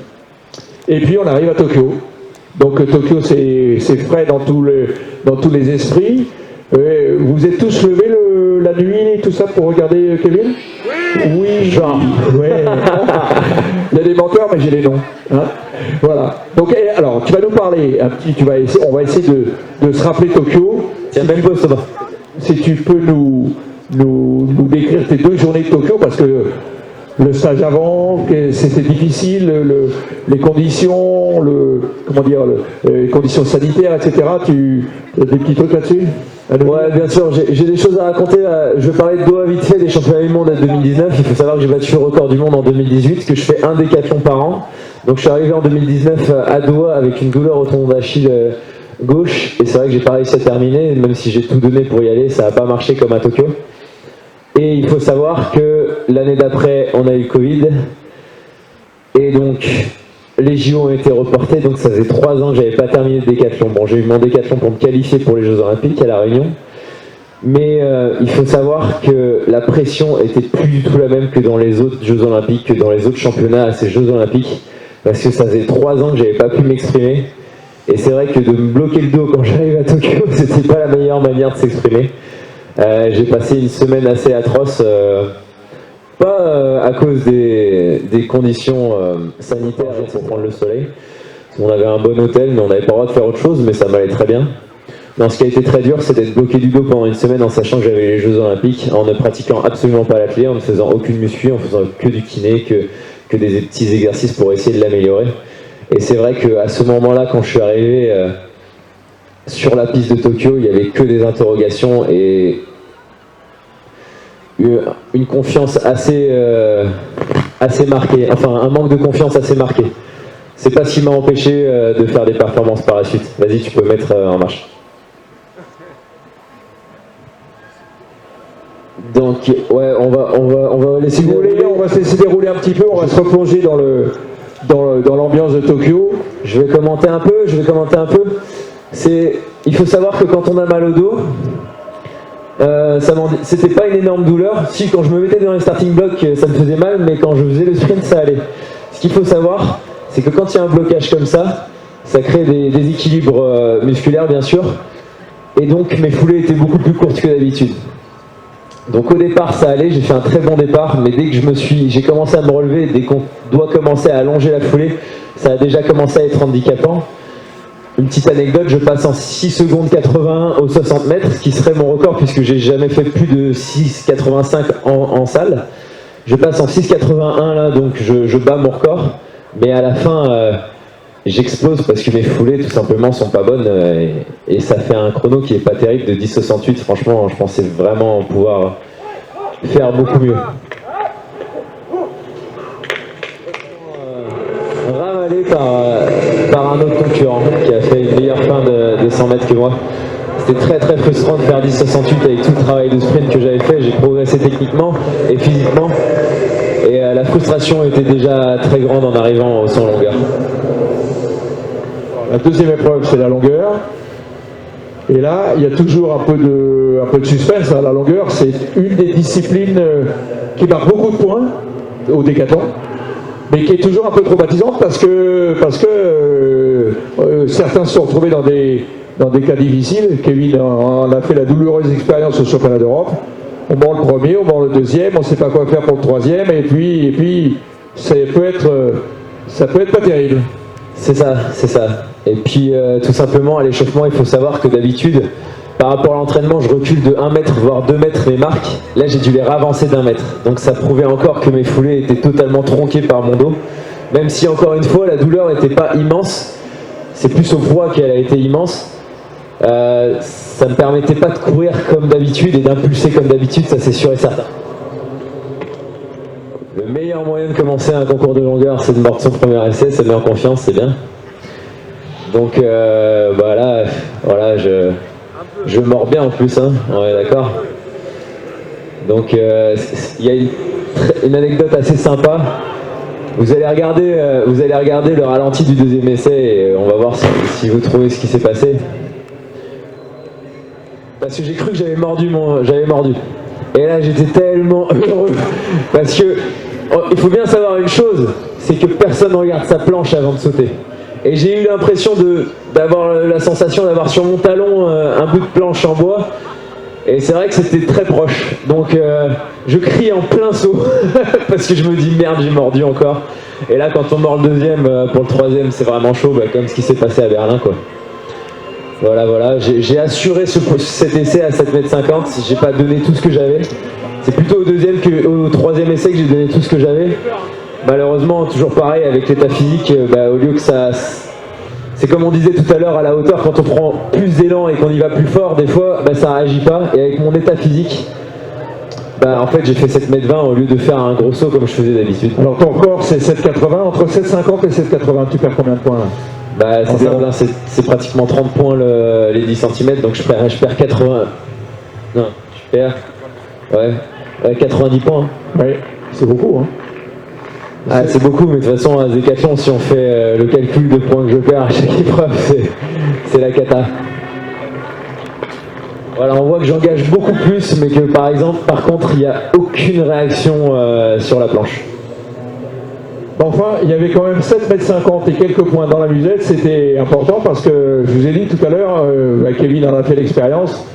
et puis on arrive à Tokyo. Donc Tokyo, c'est frais dans tous les esprits. Vous êtes tous levés la nuit, tout ça, pour regarder Kevin? Oui, genre. Ouais. Il y a des menteurs, mais j'ai les noms. Hein, voilà. Donc, alors, tu vas nous parler un petit, on va essayer de se rappeler Tokyo. Tiens, même pas, ça va. Si tu peux nous décrire tes 2 journées de Tokyo, parce que le stage avant, c'était difficile, les conditions, les conditions sanitaires, etc. Tu as des petits trucs là-dessus? Ouais, bien sûr, j'ai des choses à raconter. Je vais parler de Doha vite fait, des championnats du monde en 2019. Il faut savoir que j'ai battu le record du monde en 2018, que je fais un décathlon par an. Donc je suis arrivé en 2019 à Doha avec une douleur au tendon d'Achille gauche, et c'est vrai que j'ai pas réussi à terminer, même si j'ai tout donné pour y aller, ça n'a pas marché comme à Tokyo. Et il faut savoir que l'année d'après, on a eu Covid, et donc les JO ont été reportés, donc ça faisait 3 ans que j'avais pas terminé le décathlon. Bon, j'ai eu mon décathlon pour me qualifier pour les Jeux Olympiques à La Réunion, mais il faut savoir que la pression était plus du tout la même que dans les autres Jeux Olympiques, que dans les autres championnats à ces Jeux Olympiques, parce que ça faisait 3 ans que j'avais pas pu m'exprimer. Et c'est vrai que de me bloquer le dos quand j'arrive à Tokyo, c'était pas la meilleure manière de s'exprimer. J'ai passé une semaine assez atroce, pas à cause des conditions sanitaires pour prendre le soleil. On avait un bon hôtel, mais on n'avait pas le droit de faire autre chose, mais ça m'allait très bien. Non, ce qui a été très dur, c'est d'être bloqué du dos pendant une semaine en sachant que j'avais les Jeux Olympiques, en ne pratiquant absolument pas l'athlé, en ne faisant aucune muscu, en faisant que du kiné, que des petits exercices pour essayer de l'améliorer. Et c'est vrai qu'à ce moment-là, quand je suis arrivé sur la piste de Tokyo, il n'y avait que des interrogations et une confiance assez marquée, enfin un manque de confiance assez marqué. C'est pas ce qui m'a empêché de faire des performances par la suite. Vas-y, tu peux mettre en marche. Donc, ouais, on va laisser. Si vous voulez, on va se laisser dérouler un petit peu, on va se replonger dans l'ambiance de Tokyo. Je vais commenter un peu. Il faut savoir que quand on a mal au dos, c'était pas une énorme douleur. Si, quand je me mettais dans les starting blocks, ça me faisait mal, mais quand je faisais le sprint, ça allait. Ce qu'il faut savoir, c'est que quand il y a un blocage comme ça crée des déséquilibres musculaires, bien sûr, et donc mes foulées étaient beaucoup plus courtes que d'habitude. Donc au départ ça allait, j'ai fait un très bon départ, mais dès que j'ai commencé à me relever, dès qu'on doit commencer à allonger la foulée, ça a déjà commencé à être handicapant. Une petite anecdote, je passe en 6 secondes 81 aux 60 mètres, ce qui serait mon record puisque j'ai jamais fait plus de 6,85 en salle. Je passe en 6,81 là, donc je bats mon record, mais à la fin j'explose parce que mes foulées tout simplement sont pas bonnes et ça fait un chrono qui est pas terrible de 10,68. Franchement, je pensais vraiment pouvoir faire beaucoup mieux. Ravalé par un autre concurrent qui a fait une meilleure fin de 100 mètres que moi. C'était très très frustrant de faire 10,68 avec tout le travail de sprint que j'avais fait. J'ai progressé techniquement et physiquement et la frustration était déjà très grande en arrivant au 100 longueur. La deuxième épreuve, c'est la longueur. Et là, il y a toujours un peu de suspense. Hein. La longueur, c'est une des disciplines qui marque beaucoup de points au décathlon, mais qui est toujours un peu traumatisante parce que certains se sont retrouvés dans des cas difficiles. Kevin en a fait la douloureuse expérience au championnat d'Europe. On mord le premier, on mord le deuxième, on ne sait pas quoi faire pour le troisième, et puis ça peut être pas terrible. C'est ça. Et puis tout simplement à l'échauffement, il faut savoir que d'habitude, par rapport à l'entraînement, je recule de 1 mètre voire 2 mètres mes marques. Là j'ai dû les ravancer d'1 mètre. Donc ça prouvait encore que mes foulées étaient totalement tronquées par mon dos. Même si encore une fois la douleur n'était pas immense, c'est plus au poids qu'elle a été immense. Ça ne me permettait pas de courir comme d'habitude et d'impulser comme d'habitude, ça c'est sûr et certain. Le meilleur moyen de commencer un concours de longueur, c'est de mordre son premier essai, ça met en confiance, c'est bien. Donc voilà, je mords bien en plus, hein, on est d'accord. Donc il y a une anecdote assez sympa. Vous allez regarder le ralenti du deuxième essai et on va voir si vous trouvez ce qui s'est passé. Parce que j'ai cru que j'avais mordu. Et là j'étais tellement heureux parce que il faut bien savoir une chose, c'est que personne ne regarde sa planche avant de sauter. Et j'ai eu l'impression d'avoir la sensation d'avoir sur mon talon un bout de planche en bois. Et c'est vrai que c'était très proche. Donc je crie en plein saut parce que je me dis merde, j'ai mordu encore. Et là quand on mord le deuxième, pour le troisième c'est vraiment chaud, comme ce qui s'est passé à Berlin quoi. Voilà, j'ai assuré cet essai à 7,50 m, j'ai pas donné tout ce que j'avais. C'est plutôt au troisième essai que j'ai donné tout ce que j'avais. Malheureusement, toujours pareil avec l'état physique, au lieu que ça... C'est comme on disait tout à l'heure, à la hauteur, quand on prend plus d'élan et qu'on y va plus fort, des fois, ça réagit pas. Et avec mon état physique, en fait, j'ai fait 7,20 m au lieu de faire un gros saut comme je faisais d'habitude. Alors ton corps, c'est 7,80, entre 7,50 et 7,80, tu perds combien de points là? C'est simple, c'est pratiquement 30 points les 10 cm, donc je perds 80... Non, je perds... Ouais, 90 points. Oui, c'est beaucoup. Hein. Ah, c'est beaucoup, mais de toute façon, à Décathlon, si on fait le calcul de points que je perds à chaque épreuve, c'est la cata. Voilà, on voit que j'engage beaucoup plus, mais que par contre, il n'y a aucune réaction sur la planche. Enfin, il y avait quand même 7,50 m et quelques points dans la musette, c'était important parce que, je vous ai dit tout à l'heure, Kevin en a fait l'expérience,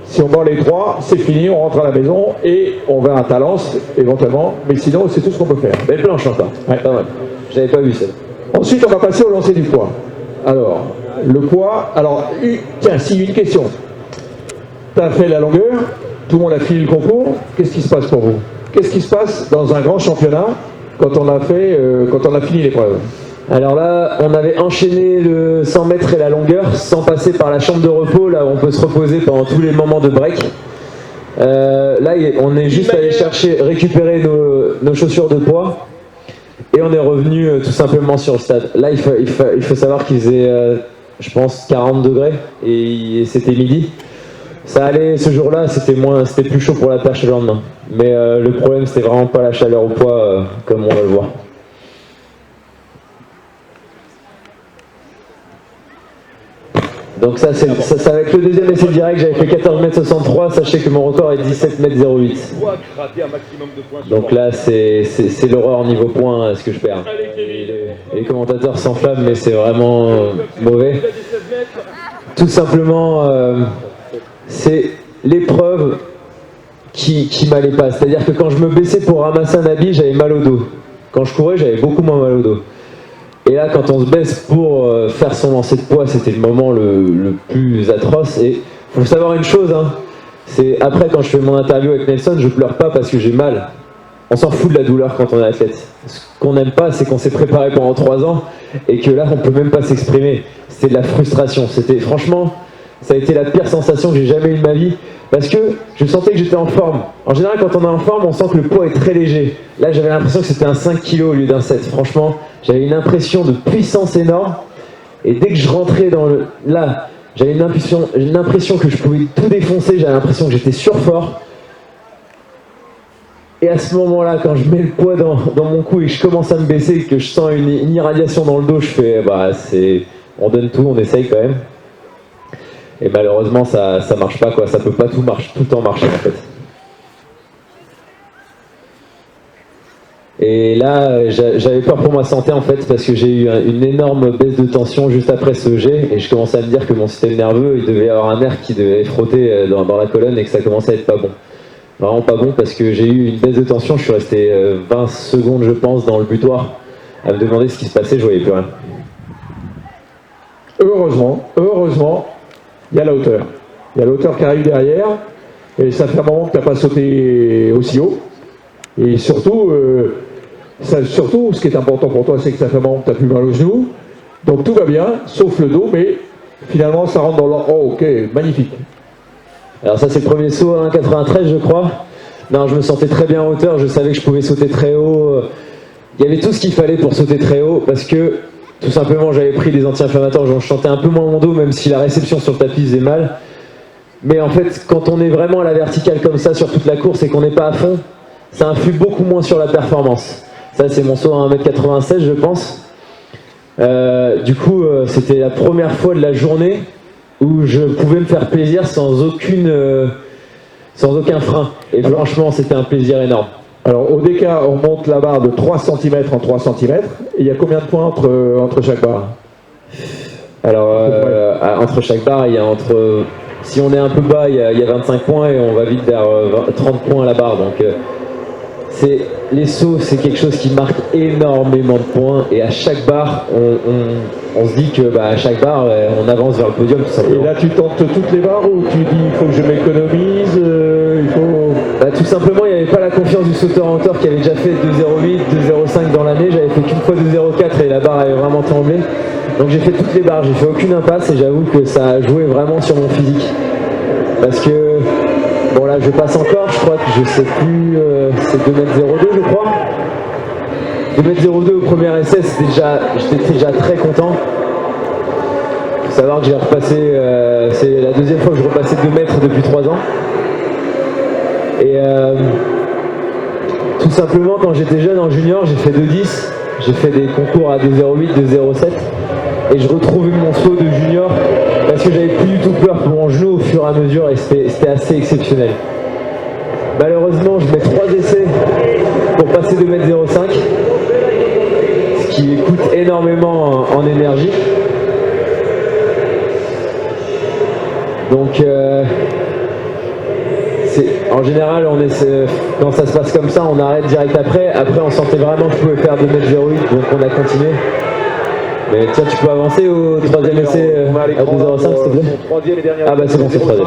si on mord les 3, c'est fini, on rentre à la maison et on va à Talence éventuellement, mais sinon c'est tout ce qu'on peut faire. Belle planche encore, ouais. Pas mal. J'avais pas vu ça. Ensuite on va passer au lancer du poids. Alors, le poids, tiens, si une question. Tu as fait la longueur, tout le monde a fini le concours, qu'est-ce qui se passe pour vous? Qu'est-ce qui se passe dans un grand championnat quand on a fini l'épreuve? Alors là, on avait enchaîné le 100 mètres et la longueur sans passer par la chambre de repos, là où on peut se reposer pendant tous les moments de break. Là, on est juste allé récupérer nos chaussures de poids et on est revenu tout simplement sur le stade. Là, il faut savoir qu'il faisait, je pense, 40 degrés et c'était midi. Ça allait, ce jour-là, c'était plus chaud pour la perche le lendemain. Mais le problème, c'était vraiment pas la chaleur au poids, comme on va le voir. Donc ça va être le deuxième essai direct, j'avais fait 14,63 m, sachez que mon record est 17,08 m. Donc là c'est l'horreur niveau point ce que je perds. Les commentateurs s'enflamment mais c'est vraiment mauvais. Tout simplement c'est l'épreuve qui m'allait pas. C'est-à-dire que quand je me baissais pour ramasser un habit, j'avais mal au dos. Quand je courais, j'avais beaucoup moins mal au dos. Et là, quand on se baisse pour faire son lancer de poids, c'était le moment le plus atroce. Et il faut savoir une chose, hein, c'est après quand je fais mon interview avec Nelson, je pleure pas parce que j'ai mal. On s'en fout de la douleur quand on est athlète. Ce qu'on n'aime pas, c'est qu'on s'est préparé pendant 3 ans et que là, on peut même pas s'exprimer. C'était de la frustration. Franchement, ça a été la pire sensation que j'ai jamais eue de ma vie. Parce que je sentais que j'étais en forme. En général, quand on est en forme, on sent que le poids est très léger. Là, j'avais l'impression que c'était un 5 kg au lieu d'un 7. Franchement, j'avais une impression de puissance énorme. Et dès que je rentrais là, j'avais une impression que je pouvais tout défoncer. J'avais l'impression que j'étais surfort. Et à ce moment-là, quand je mets le poids dans mon cou et que je commence à me baisser, que je sens une irradiation dans le dos, je fais, on donne tout, on essaye quand même. Et malheureusement, ça marche pas, quoi. Ça peut pas tout le temps marcher, en fait. Et là, j'avais peur pour ma santé, en fait, parce que j'ai eu une énorme baisse de tension juste après ce jet, et je commençais à me dire que mon système nerveux, il devait y avoir un nerf qui devait frotter dans la colonne et que ça commençait à être pas bon. Vraiment pas bon, parce que j'ai eu une baisse de tension, je suis resté 20 secondes, je pense, dans le butoir, à me demander ce qui se passait, je voyais plus rien. Heureusement, il y a la hauteur. Il y a l'auteur qui arrive derrière, et ça fait un moment que tu n'as pas sauté aussi haut. Et surtout, ce qui est important pour toi, c'est que ça fait un moment que tu n'as plus mal aux genoux. Donc tout va bien, sauf le dos, mais finalement ça rentre dans l'ordre. Oh, ok, magnifique. Alors ça c'est le premier saut à 1,93 je crois. Non, je me sentais très bien en hauteur, je savais que je pouvais sauter très haut. Il y avait tout ce qu'il fallait pour sauter très haut, parce que tout simplement j'avais pris des anti-inflammatoires, je sentais un peu moins mon dos, même si la réception sur le tapis faisait mal. Mais en fait, quand on est vraiment à la verticale comme ça sur toute la course et qu'on n'est pas à fond, ça influe beaucoup moins sur la performance. Ça c'est mon saut à 1,96 m je pense. Du coup, c'était la première fois de la journée où je pouvais me faire plaisir sans aucun frein. Et franchement, c'était un plaisir énorme. Alors au DK, on monte la barre de 3 cm en 3 cm. Et il y a combien de points entre chaque barre? Alors entre chaque barre, il y a si on est un peu bas, il y a 25 points et on va vite vers 30 points à la barre. Donc les sauts, c'est quelque chose qui marque énormément de points. Et à chaque barre, on se dit que à chaque barre, on avance vers le podium tout simplement. Et là, tu tentes toutes les barres ou tu dis il faut que je m'économise, tout simplement, il n'y avait pas la confiance du sauteur en hauteur qui avait déjà fait 2,08, 2,05 dans l'année. J'avais fait qu'une fois 2,04 et la barre avait vraiment tremblé. Donc j'ai fait toutes les barres, j'ai fait aucune impasse et j'avoue que ça a joué vraiment sur mon physique. Parce que, bon là je passe encore, je crois que je sais plus, c'est 2,02 je crois. 2,02 au premier essai, j'étais déjà très content. Il faut savoir que j'ai repassé, c'est la deuxième fois que je repassais 2 mètres depuis 3 ans. Et tout simplement, quand j'étais jeune en junior, j'ai fait 2,10. J'ai fait des concours à 2,08, 2,07. Et je retrouvais mon saut de junior parce que j'avais plus du tout peur pour mon genou au fur et à mesure et c'était assez exceptionnel. Malheureusement, je mets 3 essais pour passer 2,05 m, ce qui coûte énormément en énergie. Donc, en général, quand ça se passe comme ça, on arrête direct après. Après, on sentait vraiment que je pouvais faire 2,08 m, donc on a continué. Mais tiens, tu peux avancer au 3e essai à 2,05 s'il te plaît. Ah bah c'est bon, c'est 3e.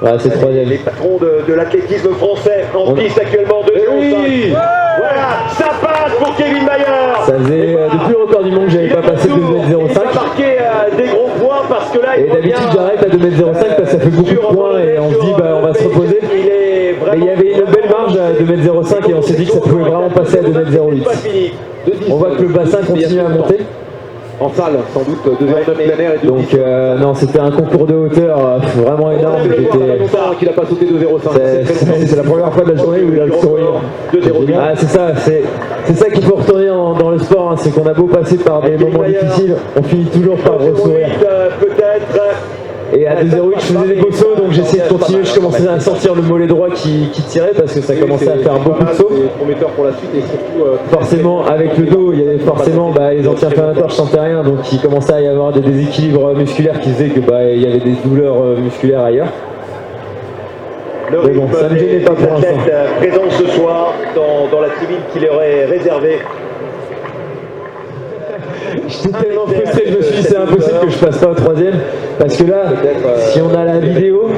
Voilà, c'est 3e. Les patrons de l'athlétisme français en piste actuellement 2,05. Voilà, ça passe pour Kevin Mayer. Ça faisait depuis le record du monde que j'avais pas passé 2,05 m. Il a marqué des gros points parce que là, et d'habitude j'arrête à 2,05 m parce que ça fait beaucoup de points et on se dit bah on va se reposer. Mais il y avait une belle marge à 2,05 m et on s'est dit que ça pouvait vraiment passer à 2,08 m. On voit que le bassin continue à monter. En salle, sans doute 2h09 plein air et 2. Donc non, c'était un concours de hauteur vraiment énorme. Qu'il a pas sauté 2,05. C'est la première fois de la journée où il a le sourire. Ah, c'est ça, c'est ça qu'il faut retourner dans le sport, hein, c'est qu'on a beau passer par des moments difficiles, on finit toujours par ressourire. Et à 2,08 je faisais des beaux sauts, donc j'essayais de continuer, je commençais à sentir le mollet droit qui tirait parce que ça commençait à faire beaucoup de sauts. Prometteur pour la suite et surtout forcément avec le dos, il y avait forcément les anti-inflammatoires, je sentais rien, donc il commençait à y avoir des déséquilibres musculaires qui faisaient que il y avait des douleurs musculaires ailleurs. Mais bon, ça ne me gênait pas pour l'instant. Présent ce soir dans la tribune qui leur est réservée. J'étais tellement frustré, je me suis dit c'est impossible que je passe pas au 3e parce que là, si on a la vidéo,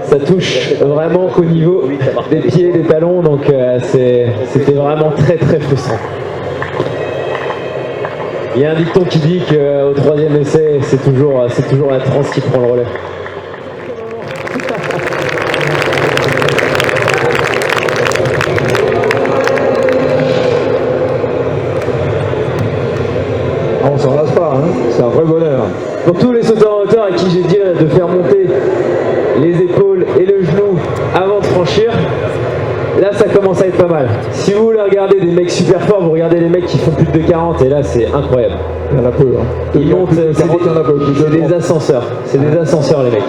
ça touche vraiment qu'au niveau des pieds et des talons, donc c'était vraiment très très frustrant. Il y a un dicton qui dit qu'au 3e essai, c'est toujours la transe qui prend le relais. on s'en lasse pas, hein. C'est un vrai bonheur. Pour tous les sauteurs en hauteur à qui j'ai dit de faire monter les épaules et le genou avant de franchir, là ça commence à être pas mal. Si vous voulez regarder des mecs super forts, vous regardez les mecs qui font plus de 2,40 et là c'est incroyable. Il y en a peu. Hein. Ils montent, c'est des ascenseurs. C'est des ascenseurs les mecs.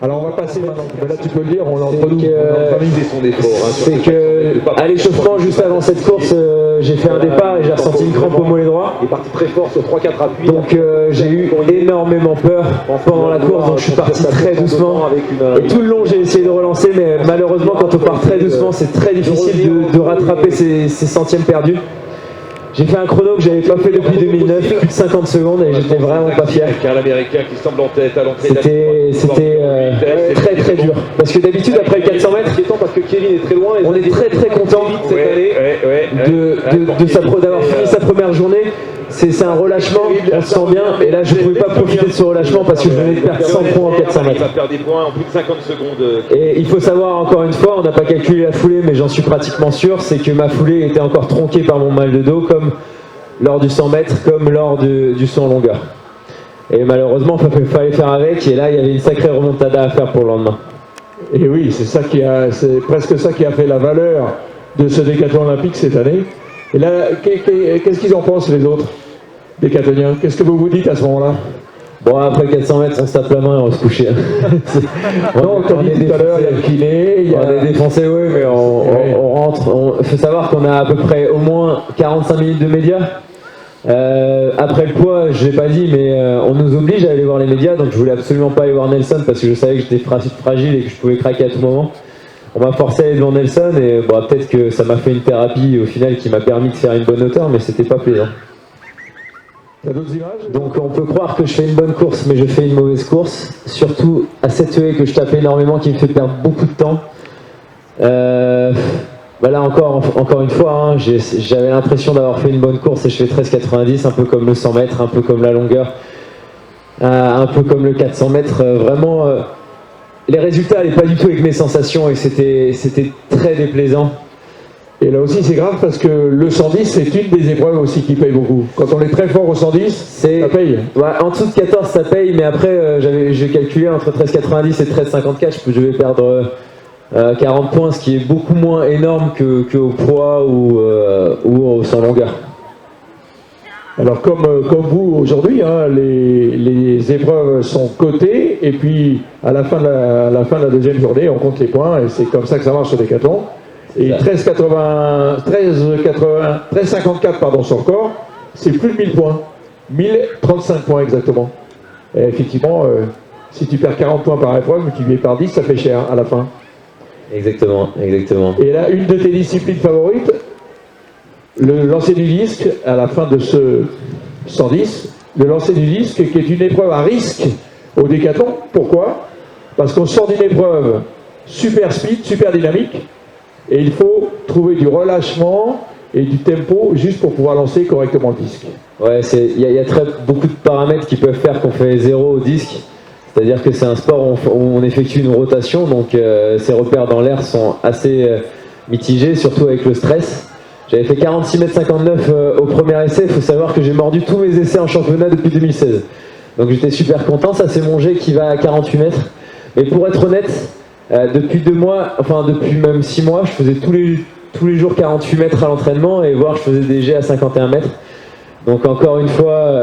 Alors on va passer maintenant, là tu peux le dire, on est entre nous, son effort. C'est que à l'échauffement, juste avant cette course, j'ai fait un départ et j'ai ressenti une crampe au mollet droit. Il est parti très fort sur 3-4 appuis. Donc j'ai eu énormément peur pendant la course, donc je suis parti très doucement. Et tout le long j'ai essayé de relancer, mais malheureusement quand on part très doucement, c'est très difficile de rattraper ces centièmes perdus. J'ai fait un chrono que j'avais pas fait depuis 2009, plus de 50 secondes et j'étais vraiment pas fier. L'Américain qui semble en tête à l'entrée. C'était très très dur. Parce que d'habitude après le 400 mètres, parce que Kevin est très loin, on est très très content d'avoir fini sa première journée. C'est un relâchement, on se sent bien, et là je ne pouvais pas profiter de ce relâchement parce que je venais de perdre 100 points en 400 mètres. Il va perdre des points en plus de 50 secondes. Et il faut savoir encore une fois, on n'a pas calculé la foulée, mais j'en suis pratiquement sûr, c'est que ma foulée était encore tronquée par mon mal de dos, comme lors du 100 mètres, comme lors du saut en longueur. Et malheureusement, il fallait faire avec, et là il y avait une sacrée remontada à faire pour le lendemain. Et oui, c'est presque ça qui a fait la valeur de ce décathlon olympique cette année. Et là, qu'est-ce qu'ils en pensent les autres décathloniens? Qu'est-ce que vous vous dites à ce moment-là? Bon, après 400 mètres, on se tape la main et on va se coucher. Non, on dit tout à l'heure, il y a le kiné, on est défoncé, oui, mais on rentre. Il faut savoir qu'on a à peu près au moins 45 minutes de médias. Après le poids, je ne l'ai pas dit, mais on nous oblige à aller voir les médias, donc je voulais absolument pas aller voir Nelson parce que je savais que j'étais fragile et que je pouvais craquer à tout moment. On m'a forcé à aller devant Nelson et bon, peut-être que ça m'a fait une thérapie au final qui m'a permis de faire une bonne hauteur, mais c'était pas plaisant. T'as d'autres images? Donc on peut croire que je fais une bonne course, mais je fais une mauvaise course, surtout à cette haie que je tape énormément, qui me fait perdre beaucoup de temps. Là encore une fois, hein, j'avais l'impression d'avoir fait une bonne course et je fais 13,90, un peu comme le 100 mètres, un peu comme la longueur, un peu comme le 400 mètres, vraiment... les résultats n'allaient pas du tout avec mes sensations et c'était très déplaisant. Et là aussi c'est grave parce que le 110 c'est une des épreuves aussi qui paye beaucoup. Quand on est très fort au 110, ça paye. Ouais, en dessous de 14 ça paye, mais après j'ai calculé entre 13,90 et 13,54, je vais perdre 40 points, ce qui est beaucoup moins énorme qu'au poids ou au 100 longueur. Alors comme vous aujourd'hui, hein, les épreuves sont cotées et puis à la fin de la deuxième journée, on compte les points et c'est comme ça que ça marche au décathlon. Et 13,54 pardon son record, c'est plus de 1000 points, 1035 points exactement. Et effectivement, si tu perds 40 points par épreuve multiplié par 10, ça fait cher à la fin. Exactement, exactement. Et là, une de tes disciplines favorites, le lancer du disque à la fin de ce 110, le lancer du disque qui est une épreuve à risque au décathlon. Pourquoi? Parce qu'on sort d'une épreuve super speed, super dynamique, Et il faut trouver du relâchement et du tempo juste pour pouvoir lancer correctement le disque. Ouais, il y a beaucoup de paramètres qui peuvent faire qu'on fait 0 au disque. C'est-à-dire que c'est un sport où on effectue une rotation, donc ces repères dans l'air sont assez mitigés, surtout avec le stress. J'avais fait 46,59 m au premier essai. Il faut savoir que j'ai mordu tous mes essais en championnat depuis 2016. Donc j'étais super content. Ça, c'est mon jet qui va à 48 mètres. Mais pour être honnête, depuis 2 mois, enfin depuis même 6 mois, je faisais tous les jours 48 mètres à l'entraînement et voire je faisais des jets à 51 mètres. Donc encore une fois,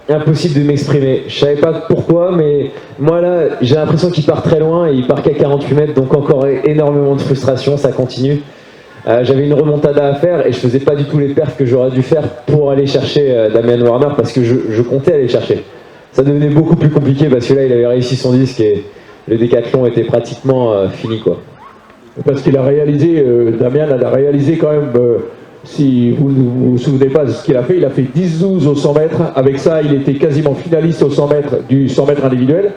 impossible de m'exprimer. Je savais pas pourquoi, mais moi là, j'ai l'impression qu'il part très loin et il part qu'à 48 mètres, donc encore énormément de frustration, ça continue. J'avais une remontada à faire et je faisais pas du tout les perfs que j'aurais dû faire pour aller chercher Damian Warner parce que je comptais aller chercher. Ça devenait beaucoup plus compliqué parce que là, il avait réussi son disque et le décathlon était pratiquement fini, quoi. Parce qu'il a réalisé, Damian a réalisé quand même, si vous ne vous souvenez pas de ce qu'il a fait 10-12 au 100 mètres. Avec ça, il était quasiment finaliste au 100 mètres du 100 mètres individuel.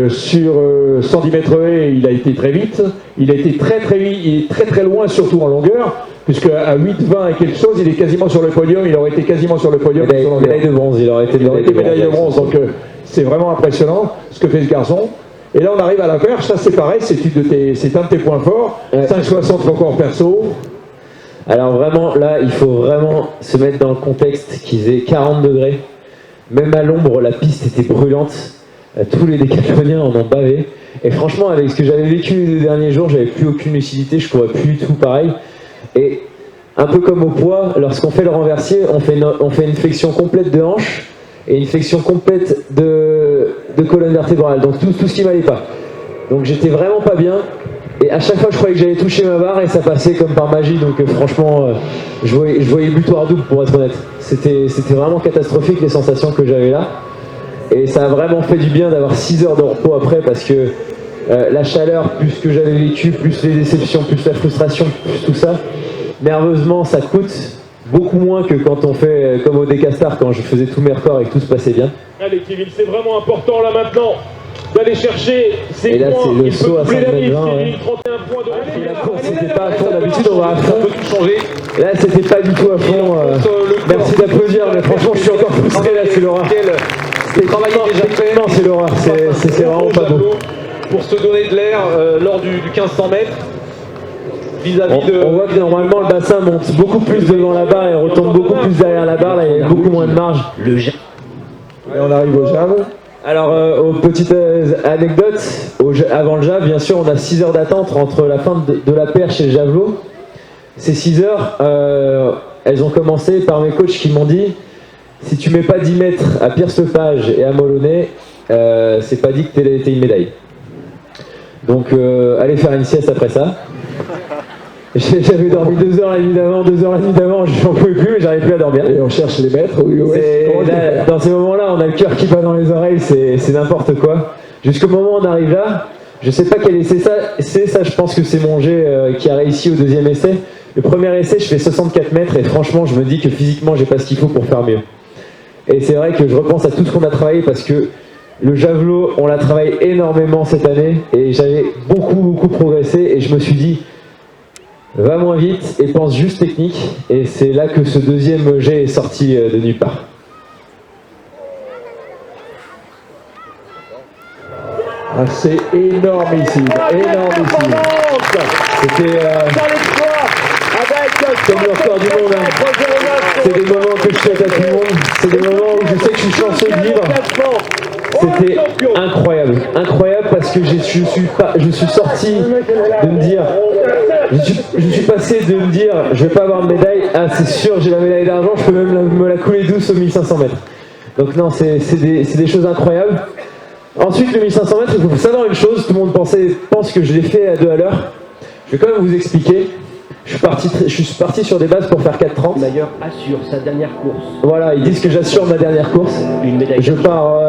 Sur 110 mètres haies, il a été très vite. Il a été très vite, il est très loin, surtout en longueur, puisque à 8,20 et quelque chose, il est quasiment sur le podium. Il aurait été quasiment sur le podium. Médaille de bronze, il aurait été médaille de bronze. Donc c'est vraiment impressionnant ce que fait ce garçon. Et là, on arrive à la perche. Ça, c'est pareil, c'est un de tes points forts. 5,60 record perso. Alors vraiment, là, il faut vraiment se mettre dans le contexte qu'il faisait 40 degrés. Même à l'ombre, la piste était brûlante. Tous les décathloniens en ont bavé. Et franchement, avec ce que j'avais vécu les derniers jours, j'avais plus aucune lucidité, je courais plus du tout pareil. Et un peu comme au poids, lorsqu'on fait le renversier, on fait une flexion complète de hanche et une flexion complète de colonne vertébrale. Donc tout ce qui m'allait pas. Donc j'étais vraiment pas bien. Et à chaque fois, je croyais que j'allais toucher ma barre et ça passait comme par magie. Donc franchement, je voyais butoir double pour être honnête. C'était vraiment catastrophique les sensations que j'avais là. Et ça a vraiment fait du bien d'avoir 6 heures de repos après parce que la chaleur, plus ce que j'avais vécu, plus les déceptions, plus la frustration, plus tout ça, nerveusement, ça coûte beaucoup moins que quand on fait comme au Decastar, quand je faisais tous mes records et que tout se passait bien. Allez Kevin, c'est vraiment important là maintenant d'aller chercher ces et là, points. c'est le saut à 100 mètres 20. Kevin, 31 points de la course, c'était pas à fond. D'habitude, on va à fond. Là, c'était pas du tout à fond. Merci d'applaudir, mais franchement, je suis encore frustré là, c'est l'horreur. Techniquement, c'est l'horreur. C'est vraiment pas beau. Pour se donner de l'air lors du 1500 mètres. On voit que normalement le bassin monte beaucoup plus devant la barre et retombe beaucoup plus derrière la barre. Là, il y a beaucoup moins de marge. Et on arrive au jab. Alors, petite anecdote, avant le jab, bien sûr, on a 6 heures d'attente entre la fin de la perche et le javelot. Ces 6 heures, elles ont commencé par mes coachs qui m'ont dit si tu mets pas 10 mètres à Pierce Lepage et à Molonnet, c'est pas dit que t'es une médaille. Donc, allez faire une sieste après ça. J'avais dormi 2 heures la nuit d'avant, j'en pouvais plus, mais j'arrivais plus à dormir. Et on cherche les mètres. Dans ces moments-là, on a le cœur qui bat dans les oreilles, c'est n'importe quoi. Jusqu'au moment où on arrive là, je sais pas quel essai c'est ça, je pense que c'est mon jet qui a réussi au deuxième essai. Le premier essai, je fais 64 mètres et franchement, je me dis que physiquement, j'ai pas ce qu'il faut pour faire mieux. Et c'est vrai que je repense à tout ce qu'on a travaillé parce que le javelot, on l'a travaillé énormément cette année et j'avais beaucoup progressé et je me suis dit va moins vite et pense juste technique, et c'est là que ce deuxième jet est sorti de nulle part. Ah, c'est énormissime. C'était comme le record du monde. C'est des moments que je souhaite à tout le monde. C'est des moments où je sais que je suis chanceux de vivre. C'était incroyable parce que je suis sorti de me dire, je suis passé de me dire, je vais pas avoir de médaille, ah c'est sûr j'ai la médaille d'argent, je peux même me la couler douce au 1500 mètres. Donc non, c'est des choses incroyables. Ensuite le 1500 mètres, il faut savoir une chose, tout le monde pense que je l'ai fait à 2 à l'heure. Je vais quand même vous expliquer. Je suis parti sur des bases pour faire 4,30. D'ailleurs, assure sa dernière course. Voilà, ils disent que j'assure ma dernière course. Une médaille. Je pars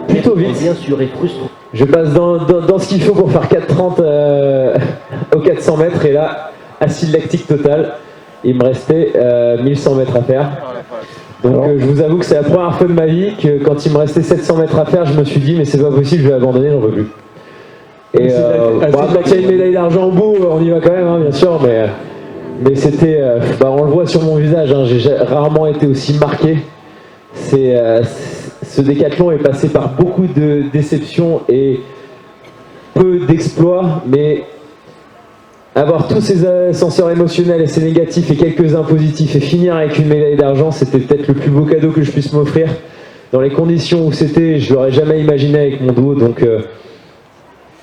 plutôt vite. Bien sûr, et frustrant. Je passe dans ce qu'il faut pour faire 4,30 aux 400 mètres. Et là, acide lactique total. Il me restait 1100 mètres à faire. Donc je vous avoue que c'est la première fois de ma vie que quand il me restait 700 mètres à faire, je me suis dit mais c'est pas possible, je vais abandonner, j'en veux plus. Et quand il y a une médaille d'argent au bout, on y va quand même, hein, bien sûr, mais c'était, on le voit sur mon visage, hein, j'ai rarement été aussi marqué. Ce décathlon est passé par beaucoup de déceptions et peu d'exploits, mais avoir tous ces ascenseurs émotionnels et ces négatifs et quelques-uns positifs et finir avec une médaille d'argent, c'était peut-être le plus beau cadeau que je puisse m'offrir. Dans les conditions où c'était, je l'aurais jamais imaginé avec mon duo, donc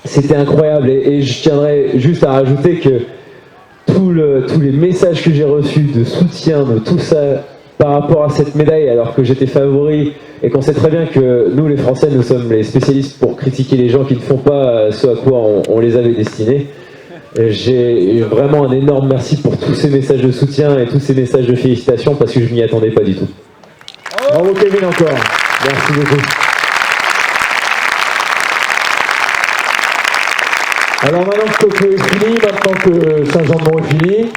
c'était incroyable. Et je tiendrais juste à rajouter que tous les messages que j'ai reçus de soutien, de tout ça par rapport à cette médaille, alors que j'étais favori et qu'on sait très bien que nous les Français, nous sommes les spécialistes pour critiquer les gens qui ne font pas ce à quoi on les avait destinés. J'ai vraiment un énorme merci pour tous ces messages de soutien et tous ces messages de félicitations parce que je m'y attendais pas du tout. Bravo Kevin encore. Merci beaucoup. Alors maintenant que Tokyo est fini, maintenant que Saint-Jean-de-Mont est fini,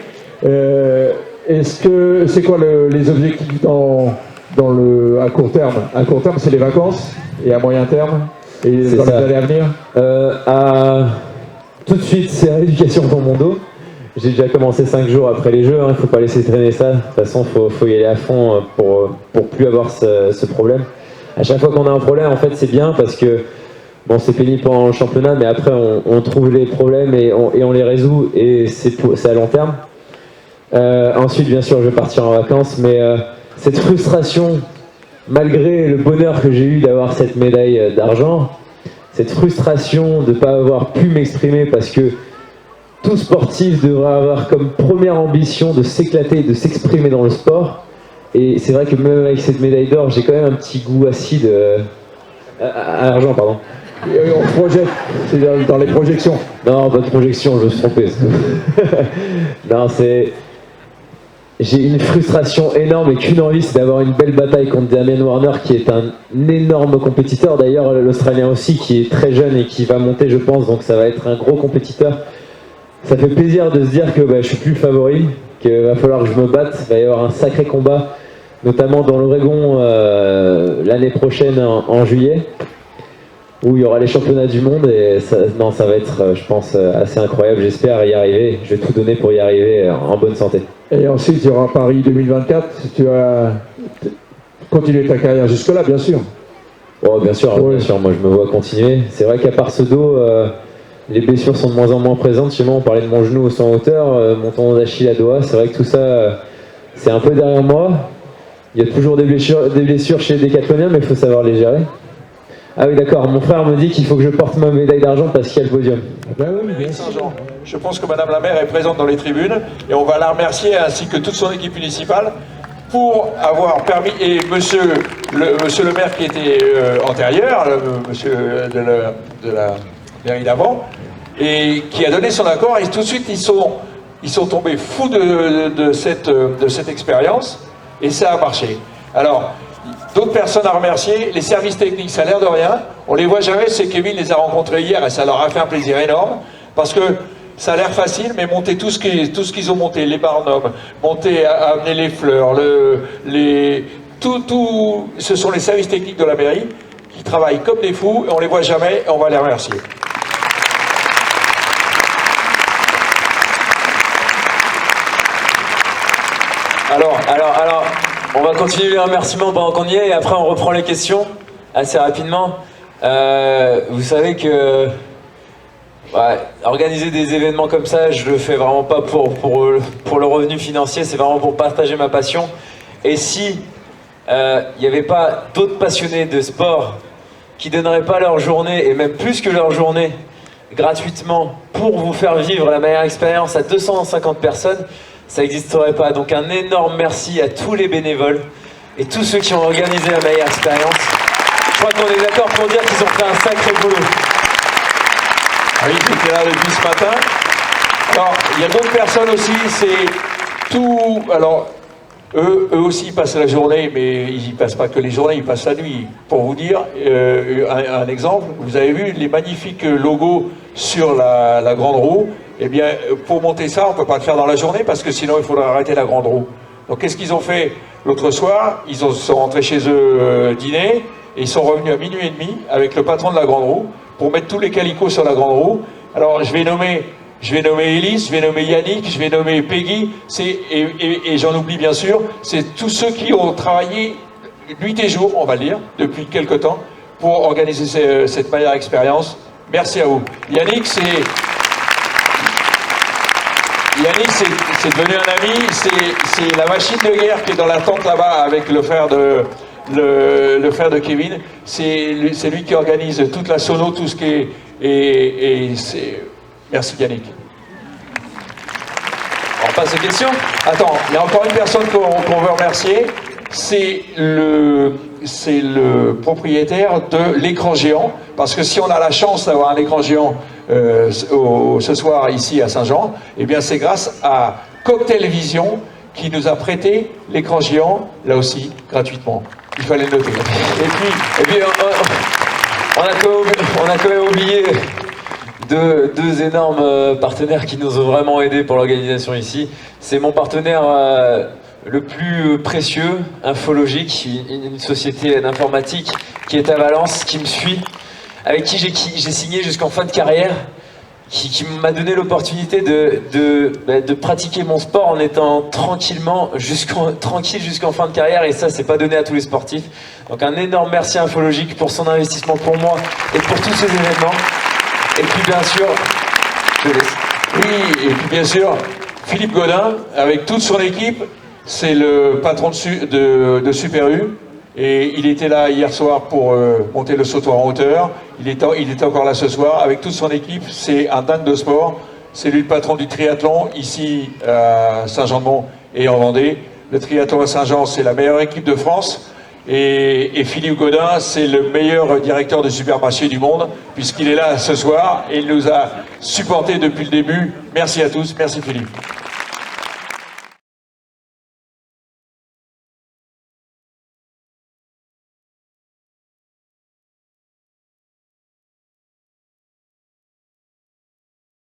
est-ce que c'est quoi les objectifs à court terme? À court terme, c'est les vacances, et à moyen terme, et dans les années à venir? Tout de suite, c'est rééducation dans mon dos. J'ai déjà commencé 5 jours après les Jeux, il ne faut pas laisser traîner ça. De toute façon, il faut y aller à fond pour plus avoir ce problème. À chaque fois qu'on a un problème, en fait, c'est bien parce que bon, c'est pénible pendant le championnat, mais après, on trouve les problèmes et on les résout et c'est à long terme. Ensuite, bien sûr, je vais partir en vacances, mais cette frustration, malgré le bonheur que j'ai eu d'avoir cette médaille d'argent, cette frustration de ne pas avoir pu m'exprimer parce que tout sportif devrait avoir comme première ambition de s'éclater, de s'exprimer dans le sport. Et c'est vrai que même avec cette médaille d'or, j'ai quand même un petit goût acide à argent, pardon. On projette, c'est dans les projections. Non, pas de projection, je me suis trompé. Non, j'ai une frustration énorme et qu'une envie, c'est d'avoir une belle bataille contre Damien Warner, qui est un énorme compétiteur. D'ailleurs, l'Australien aussi, qui est très jeune et qui va monter, je pense, donc ça va être un gros compétiteur. Ça fait plaisir de se dire que je suis plus le favori, qu'il va falloir que je me batte. Il va y avoir un sacré combat, notamment dans l'Oregon l'année prochaine en juillet, où il y aura les championnats du monde. Et ça va être, je pense, assez incroyable. J'espère y arriver. Je vais tout donner pour y arriver en bonne santé. Et ensuite, il y aura Paris 2024. Tu vas continuer ta carrière jusque-là, bien sûr. Oh, bien sûr, oui. Bien sûr. Moi, je me vois continuer. C'est vrai qu'à part ce dos, les blessures sont de moins en moins présentes. Chez moi, on parlait de mon genou au 100 hauteur, mon tendon d'Achille à Doha. C'est vrai que tout ça, c'est un peu derrière moi. Il y a toujours des blessures chez les décathloniens, mais il faut savoir les gérer. Ah oui, d'accord. Mon frère me dit qu'il faut que je porte ma médaille d'argent parce qu'il y a le podium. Saint-Jean. Je pense que Madame la maire est présente dans les tribunes et on va la remercier ainsi que toute son équipe municipale pour avoir permis, et monsieur le maire qui était antérieur, monsieur de la mairie d'avant, et qui a donné son accord, et tout de suite ils sont tombés fous de cette expérience et ça a marché. Alors, d'autres personnes à remercier, les services techniques, ça a l'air de rien, on les voit jamais, c'est Kevin les a rencontrés hier et ça leur a fait un plaisir énorme, parce que ça a l'air facile, mais monter tout ce qu'ils ont monté, les barnums, monter, amener les fleurs, ce sont les services techniques de la mairie qui travaillent comme des fous et on les voit jamais et on va les remercier. Alors, on va continuer les remerciements pendant qu'on y est et après on reprend les questions assez rapidement. Vous savez que organiser des événements comme ça, je le fais vraiment pas pour le revenu financier, c'est vraiment pour partager ma passion. Et si il n'y avait pas d'autres passionnés de sport qui donneraient pas leur journée, et même plus que leur journée, gratuitement, pour vous faire vivre la meilleure expérience à 250 personnes, ça n'existerait pas. Donc un énorme merci à tous les bénévoles et tous ceux qui ont organisé la meilleure expérience. Je crois qu'on est d'accord pour dire qu'ils ont fait un sacré boulot. Ah oui, qui étaient là depuis ce matin. Alors, il y a d'autres personnes aussi, c'est tout... Alors, eux aussi, ils passent la journée, mais ils ne passent pas que les journées, ils passent la nuit. Pour vous dire, un exemple, vous avez vu les magnifiques logos sur la grande roue. Eh bien, pour monter ça, on ne peut pas le faire dans la journée, parce que sinon, il faudrait arrêter la grande roue. Donc, qu'est-ce qu'ils ont fait l'autre soir? Ils sont rentrés chez eux dîner, et ils sont revenus à 00h30 avec le patron de la grande roue, pour mettre tous les calicots sur la grande roue. Alors je vais nommer Élise, je vais nommer Yannick, je vais nommer Peggy, et j'en oublie bien sûr, c'est tous ceux qui ont travaillé nuit et jour, on va le dire, depuis quelque temps, pour organiser cette meilleure expérience. Merci à vous. Yannick, c'est devenu un ami, c'est la machine de guerre qui est dans la tente là-bas avec le frère de Kevin. C'est lui qui organise toute la sono, tout ce qui est... Merci Yannick. On passe aux questions. Attends, il y a encore une personne qu'on veut remercier. C'est le propriétaire de l'écran géant. Parce que si on a la chance d'avoir un écran géant ce soir ici à Saint-Jean, eh bien c'est grâce à Cocktail Vision qui nous a prêté l'écran géant, là aussi, gratuitement. Il fallait le noter. Et puis on a quand même oublié deux énormes partenaires qui nous ont vraiment aidés pour l'organisation ici. C'est mon partenaire le plus précieux, Infologique, une société d'informatique qui est à Valence, qui me suit, avec qui j'ai signé jusqu'en fin de carrière, qui m'a donné l'opportunité de pratiquer mon sport en étant tranquille jusqu'en fin de carrière, et ça c'est pas donné à tous les sportifs. Donc un énorme merci à Infologique pour son investissement pour moi et pour tous ces événements. Et puis bien sûr, et puis bien sûr, Philippe Godin, avec toute son équipe, c'est le patron de Super U. Et il était là hier soir pour monter le sautoir en hauteur. Il était encore là ce soir avec toute son équipe. C'est un dingue de sport. C'est lui le patron du triathlon ici à Saint-Jean-de-Mont et en Vendée. Le triathlon à Saint-Jean, c'est la meilleure équipe de France. Et Philippe Godin, c'est le meilleur directeur de supermarché du monde, puisqu'il est là ce soir et il nous a supportés depuis le début. Merci à tous. Merci Philippe.